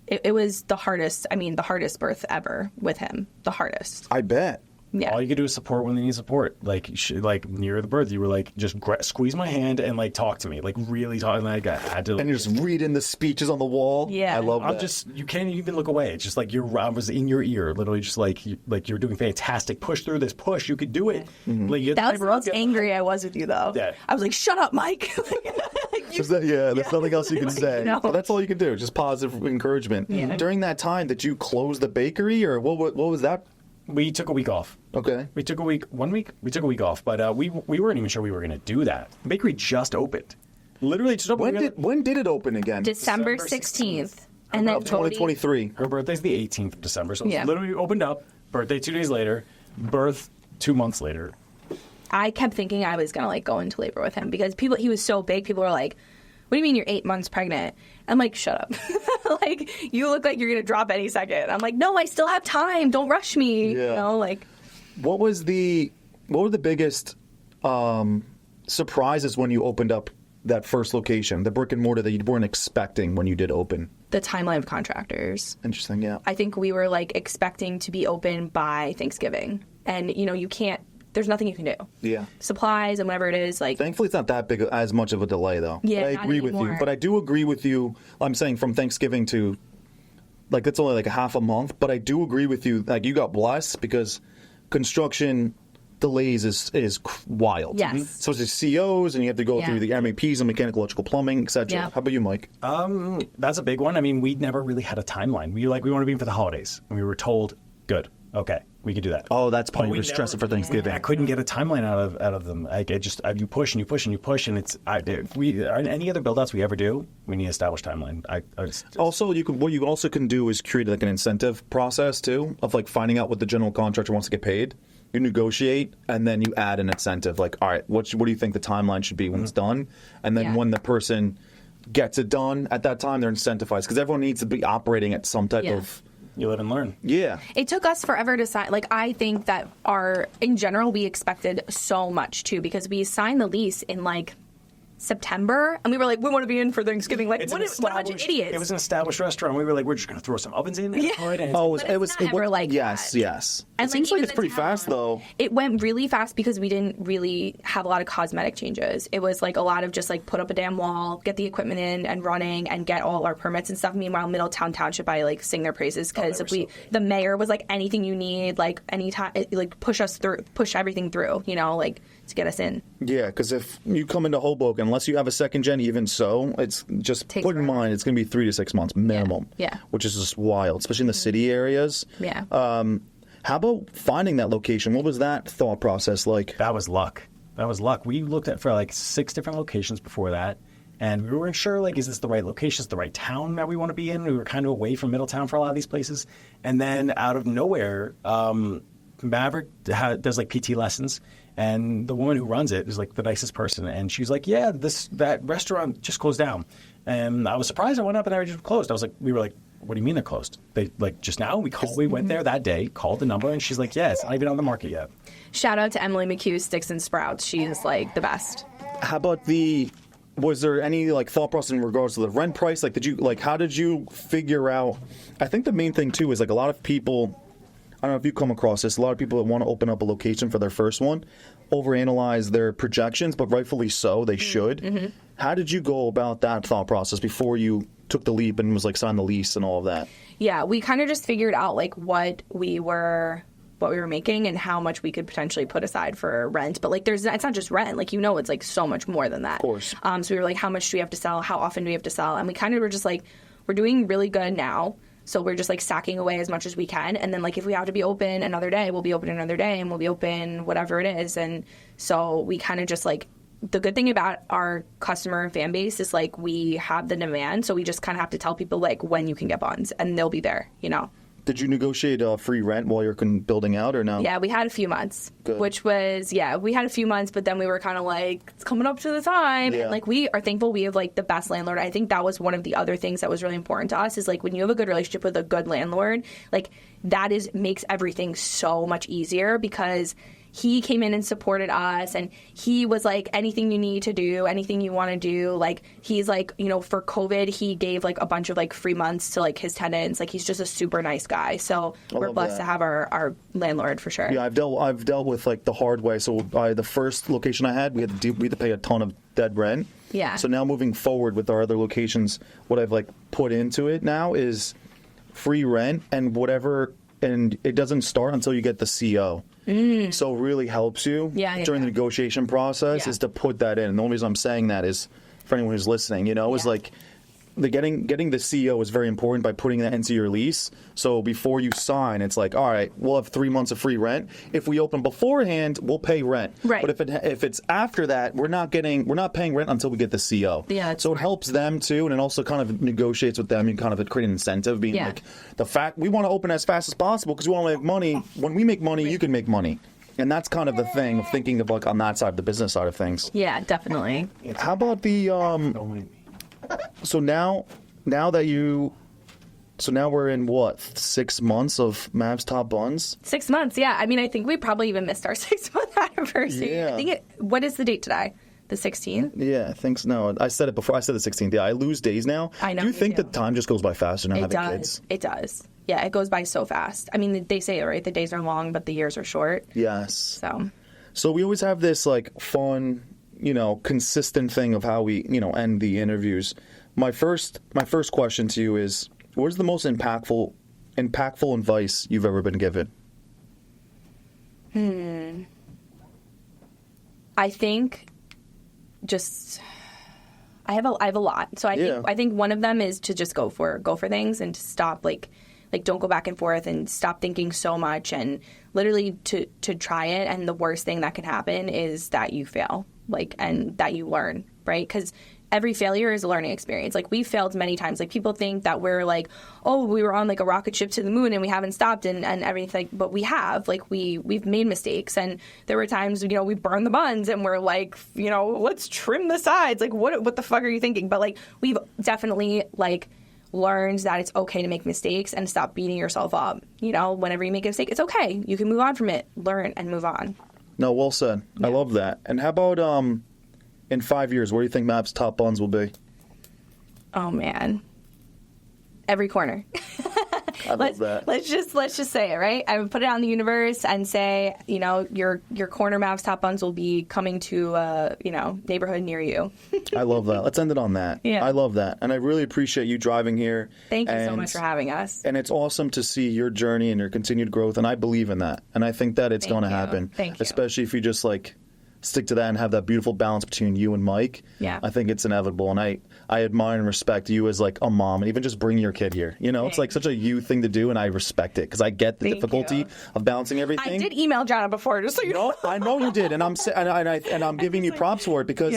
It was the hardest birth ever with him. The hardest. I bet. Yeah. All you could do is support when they need support. Near the birth, you were like, just squeeze my hand and talk to me. Really talk. And I had to. And you're just reading the speeches on the wall. Yeah. I love that. You can't even look away. It's just I was in your ear, literally just you're doing fantastic. Push through this. Push. You could do it. Mm-hmm. That was the most angry I was with you, though. Yeah. I was like, shut up, Mike. There's nothing else you can say. No. But that's all you can do. Just positive encouragement. Yeah. During that time, did you close the bakery, or what was that? We took a week off. Okay. We took a week off, but we weren't even sure we were going to do that. The bakery just opened. Literally just opened. When did it open again? December 16th. And then 2023. Her birthday's the 18th of December, so Yeah. it's literally opened up. Birthday 2 days later. Birth 2 months later. I kept thinking I was going to go into labor with him because he was so big. People were like, what do you mean you're 8 months pregnant? I'm like, shut up. You look like you're going to drop any second. I'm like, no, I still have time. Don't rush me. Yeah. What were the biggest surprises when you opened up that first location, the brick and mortar that you weren't expecting when you did open? The timeline of contractors. Interesting, yeah. I think we were expecting to be open by Thanksgiving. And, you can't. There's nothing you can do. Yeah. Supplies and whatever it is, Thankfully, it's not that big as much of a delay, though. Yeah, I agree with you, but I do agree with you. I'm saying from Thanksgiving to it's only a half a month, but I do agree with you. You got blessed because construction delays is wild. Yes. So it's COs, and you have to go through the MAPs and mechanical, electrical, plumbing, etc. Yeah. How about you, Mike? That's a big one. I mean, we never really had a timeline. We want to be in for the holidays, and we were told, good, okay. We could do that. Oh, that's probably we were stressing for Thanksgiving. I couldn't get a timeline out of them. You push and you push and you push, and it's any other build outs we ever do, we need an established timeline. Also, what you also can do is create an incentive process too of finding out what the general contractor wants to get paid. You negotiate, and then you add an incentive. All right, what do you think the timeline should be when it's done? And then when the person gets it done at that time, they're incentivized because everyone needs to be operating at some type of. You live and learn. Yeah. It took us forever to sign. I think that in general, we expected so much too because we signed the lease in September, and we were like, we want to be in for Thanksgiving. What a bunch of idiots. It was an established restaurant. We were like, we're just going to throw some ovens in. Yeah. It was like yes, that. yes. And it seems like it's pretty fast though. It went really fast because we didn't really have a lot of cosmetic changes. It was a lot of just put up a damn wall, get the equipment in and running, and get all our permits and stuff. Meanwhile, Middletown Township, I sing their praises because the mayor was anything you need, anytime, push everything through, to get us in. Yeah, because if you come into Hoboken, unless you have a second gen, even so, it's just put in mind it's going to be 3 to 6 months minimum. Yeah. Which is just wild, especially in the city areas. Yeah. How about finding that location? What was that thought process like? That was luck. We looked at for 6 different locations before that, and we weren't sure is this the right location, is the right town that we want to be in? We were kind of away from Middletown for a lot of these places, and then out of nowhere, Maverick does PT lessons. And the woman who runs it is the nicest person, and she's like, "Yeah, that restaurant just closed down." And I was surprised. I went up and they just closed. We were like, "What do you mean they're closed?" They just now. We went there that day, called the number, and she's like, "Yeah, it's not even on the market yet." Shout out to Emily McHugh, Sticks and Sprouts. She's the best. How about the was there any like thought process in regards to the rent price? Like, how did you figure out? I think the main thing too is like a lot of people. I don't know if you come across this. A lot of people that want to open up a location for their first one overanalyze their projections, but rightfully so. They should. Mm-hmm. How did you go about that thought process before you took the leap and was like sign the lease and all of that? Yeah, we kind of just figured out like what we were making and how much we could potentially put aside for rent. But like it's not just rent. Like, it's like so much more than that. Of course. So we were like, how much do we have to sell? How often do we have to sell? And we kind of were just like, we're doing really good now. So we're just like stacking away as much as we can. And then like if we have to be open another day, we'll be open another day and we'll be open whatever it is. And so we kind of just like, the good thing about our customer and fan base is like we have the demand. So we just kind of have to tell people like when you can get buns and they'll be there, Did you negotiate free rent while you're building out or no? Yeah, we had a few months. Good. Which was, we had a few months, but then we were kind of like, it's coming up to the time. Yeah. And like, we are thankful we have like the best landlord. I think that was one of the other things that was really important to us is like when you have a good relationship with a good landlord, like that makes everything so much easier because he came in and supported us and he was like, anything you need to do, anything you want to do. Like, he's like, for COVID, he gave like a bunch of like free months to like his tenants. Like, he's just a super nice guy. So we're blessed to have our landlord for sure. Yeah, I've dealt with like the hard way. So the first location I had, we had to pay a ton of dead rent. Yeah. So now moving forward with our other locations, what I've like put into it now is free rent and whatever, and it doesn't start until you get the CO. So it really helps you during the negotiation process is to put that in. And the only reason I'm saying that is for anyone who's listening, is like the getting the CO is very important by putting that into your lease. So before you sign, it's like, all right, we'll have 3 months of free rent. If we open beforehand, we'll pay rent. Right. But if it's after that, we're not paying rent until we get the CO. Yeah. So it helps them too, and it also kind of negotiates with them. You kind of create an incentive, being like the fact we want to open as fast as possible because we want to make money. When we make money, you can make money. And that's kind of the thing of thinking of like on that side, the business side of things. Yeah, definitely. How about the So now we're in what, 6 months of MAV'S Top Buns? 6 months, yeah. I mean, I think we probably even missed our 6-month anniversary. Yeah. I think what is the date today? The 16th? Yeah, I think so. No, I said it before. I said the 16th. Yeah, I lose days now. I know. Do you think that time just goes by faster now having kids? It does. Yeah, it goes by so fast. I mean, they say it, right? The days are long, but the years are short. Yes. So we always have this like fun, consistent thing of how we, end the interviews. My first question to you is, what is the most impactful advice you've ever been given? I think I have a lot. So I think one of them is to just go for things and to stop like don't go back and forth and stop thinking so much and literally to try it. And the worst thing that can happen is that you fail, and that you learn, right? Because every failure is a learning experience. Like, we failed many times. Like, people think that we're like, oh, we were on like a rocket ship to the moon and we haven't stopped and everything. But we have. Like, we've made mistakes. And there were times, we burned the buns and we're like, let's trim the sides. Like, what the fuck are you thinking? But like, we've definitely like learned that it's okay to make mistakes and stop beating yourself up. Whenever you make a mistake, it's okay. You can move on from it, learn, and move on. No, well said. Yeah. I love that. And how about in 5 years, where do you think MAV'S Top Buns will be? Oh man, every corner. I love that. Let's just say it, right? I would put it out in the universe and say, your corner MAV'S Top Buns will be coming to a neighborhood near you. I love that. Let's end it on that. Yeah. I love that, and I really appreciate you driving here. Thank you so much for having us. And it's awesome to see your journey and your continued growth, and I believe in that, and I think that it's going to happen. Thank you. Especially if you just stick to that and have that beautiful balance between you and Mike. Yeah. I think it's inevitable, and I admire and respect you as like a mom, and even just bringing your kid here. It's like such a you thing to do, and I respect it because I get the difficulty of balancing everything. I did email Jana before, just so you know. I know you did, and I'm giving you props for it because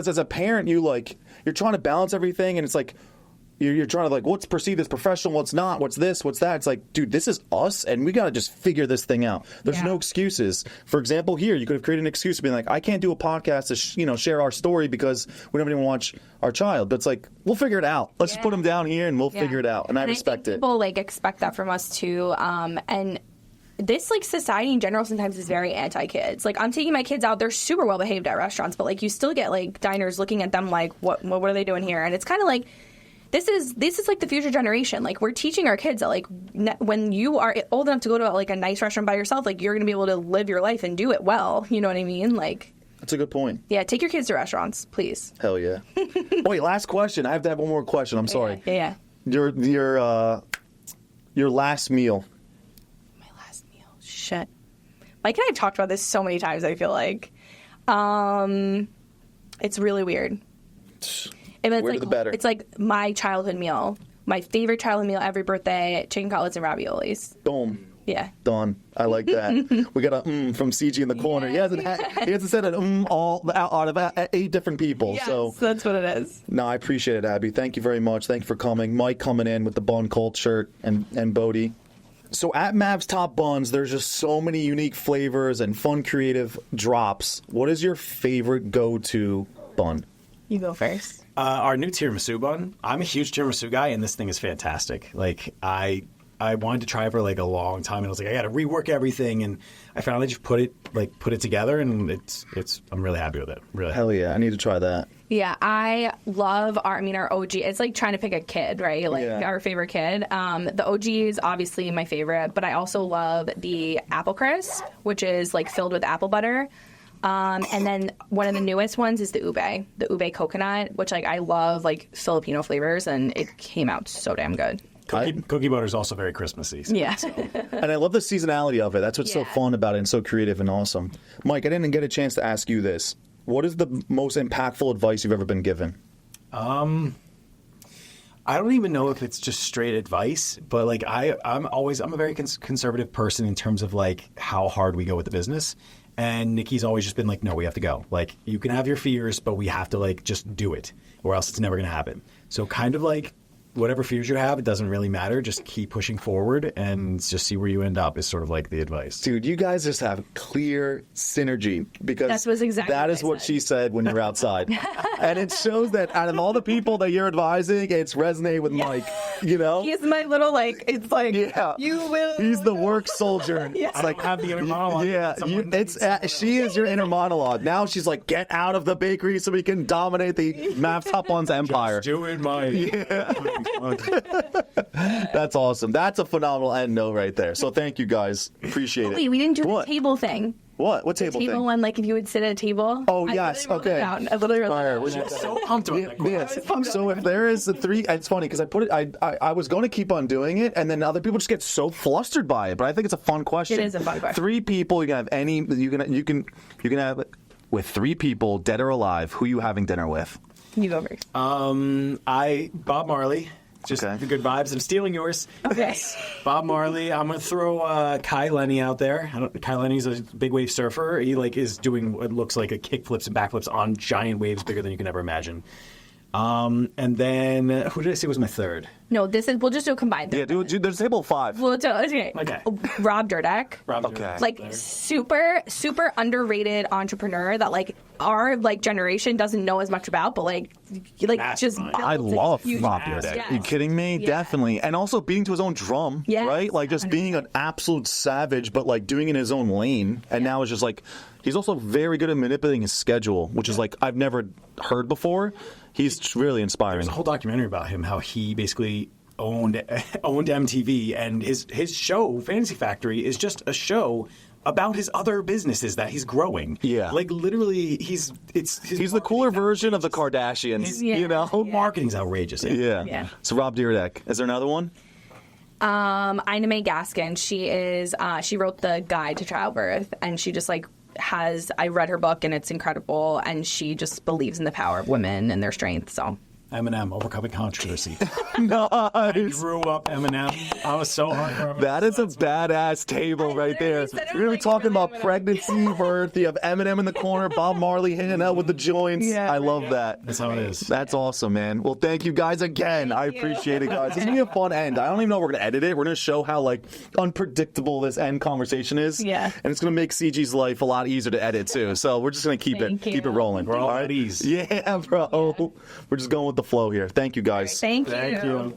as a parent, you're trying to balance everything, and it's like you're trying to what's perceived as professional, what's not, what's this, what's that. It's like, dude, this is us, and we got to just figure this thing out. There's no excuses. For example, here, you could have created an excuse of being like, I can't do a podcast to share our story because we don't even watch our child. But it's like, we'll figure it out. Let's just put them down here, and we'll figure it out. And I respect it. People expect that from us too, and this like society in general sometimes is very anti-kids. Like I'm taking my kids out, they're super well behaved at restaurants, but like you still get like diners looking at them like what are they doing here? And it's kind of like this is like the future generation. Like we're teaching our kids that like when you are old enough to go to like a nice restaurant by yourself, like you're going to be able to live your life and do it well. You know what I mean? Like that's a good point. Yeah, take your kids to restaurants, please. Hell yeah. Wait, last question. I have to have one more question. I'm sorry. Yeah. Your last meal. My last meal. Shit. Mike and I have talked about this so many times, I feel like. It's really weird. Weirder the better. It's like my childhood meal. My favorite childhood meal every birthday, chicken cutlets and raviolis. Boom. Yeah. Done. I like that. We got a from CG in the corner. He hasn't said an all out of 8 different people. Yes, so that's what it is. No, I appreciate it, Abby. Thank you very much. Thank you for coming. Mike coming in with the bun cult shirt and Bodie. So at MAV'S Top Buns, there's just so many unique flavors and fun creative drops. What is your favorite go-to bun? You go first. Our new tiramisu bun. I'm a huge tiramisu guy, and this thing is fantastic. Like I wanted to try it for like a long time, and I was like, I got to rework everything, and I finally just put it together, and I'm really happy with it. Really. Hell yeah, I need to try that. Yeah, I love our OG. It's like trying to pick a kid, right? Like our favorite kid. The OG is obviously my favorite, but I also love the apple crisp, which is like filled with apple butter. And then one of the newest ones is the ube coconut, which like I love like Filipino flavors, and it came out so damn good. Cookie butter is also very Christmassy. So. Yeah. And I love the seasonality of it. That's what's so fun about it and so creative and awesome. Mike, I didn't get a chance to ask you this. What is the most impactful advice you've ever been given? I don't even know if it's just straight advice, but like I'm a very conservative person in terms of like how hard we go with the business. And Nikki's always just been like, no, we have to go. Like, you can have your fears, but we have to like just do it, or else it's never going to happen. So kind of like whatever fears you have, it doesn't really matter. Just keep pushing forward and just see where you end up is sort of like the advice. Dude, you guys just have clear synergy because that is what she said when you're outside. And it shows that out of all the people that you're advising, it's resonating with Mike, you know? He's my little you will. He's the work soldier. It's like have the inner monologue. Yeah, she is your inner monologue. Now she's like, get out of the bakery so we can dominate the MAV'S Top Buns empire. Just do it, Mike. Yeah. That's awesome. That's a phenomenal end note right there. So thank you guys. Appreciate it. Wait, we didn't do the table thing. What table thing? Table one, like if you would sit at a table. Oh, yes. Okay. I literally wrote it down. So pumped about that. So if there is a 3, it's funny because I put it. I was going to keep on doing it, and then other people just get so flustered by it. But I think it's a fun question. It is a fun question. 3 people. You can have any. You can have it with 3 people, dead or alive. Who are you having dinner with? You go first. Bob Marley. Just the good vibes. I'm stealing yours. Okay. Bob Marley. I'm going to throw Kai Lenny out there. Kai Lenny's a big wave surfer. He is doing what looks like a kickflips and backflips on giant waves bigger than you can ever imagine. And then who did I say was my third? No, we'll just do a combined. Yeah, there's a table of 5. Well, okay. Rob Dyrdek. Okay. Like super underrated entrepreneur that like our like generation doesn't know as much about, but like just I love Rob Dyrdek. Yes. Are you kidding me? Yeah. Definitely. And also beating to his own drum, right? Like just being an absolute savage, but like doing it in his own lane. And now it's just like he's also very good at manipulating his schedule, which is like I've never heard before. He's really inspiring. There's a whole documentary about him, how he basically owned MTV, and his show, Fantasy Factory, is just a show about his other businesses that he's growing. Yeah. Like literally he's the cooler version of the Kardashians, you know? Marketing's outrageous. Yeah. So Rob Dyrdek. Is there another one? Ina May Gaskin. She wrote the guide to childbirth, and she just like I read her book and it's incredible, and she just believes in the power of women and their strength. So Eminem, overcoming controversy. Nice. I grew up Eminem. I was so hard. That is a badass table right there. We're going to be talking about pregnancy, birth. You have Eminem in the corner, Bob Marley hanging out with the joints. Yeah, I love that. That's how it is. That's awesome, man. Well, thank you guys again. I appreciate it, guys. It's going to be a fun end. I don't even know if we're going to edit it. We're going to show how like unpredictable this end conversation is. Yeah. And it's going to make CG's life a lot easier to edit too. So we're just going to keep it rolling. We're all at ease. Yeah, bro. Yeah. We're just going with the flow here. Thank you, guys. Thank you.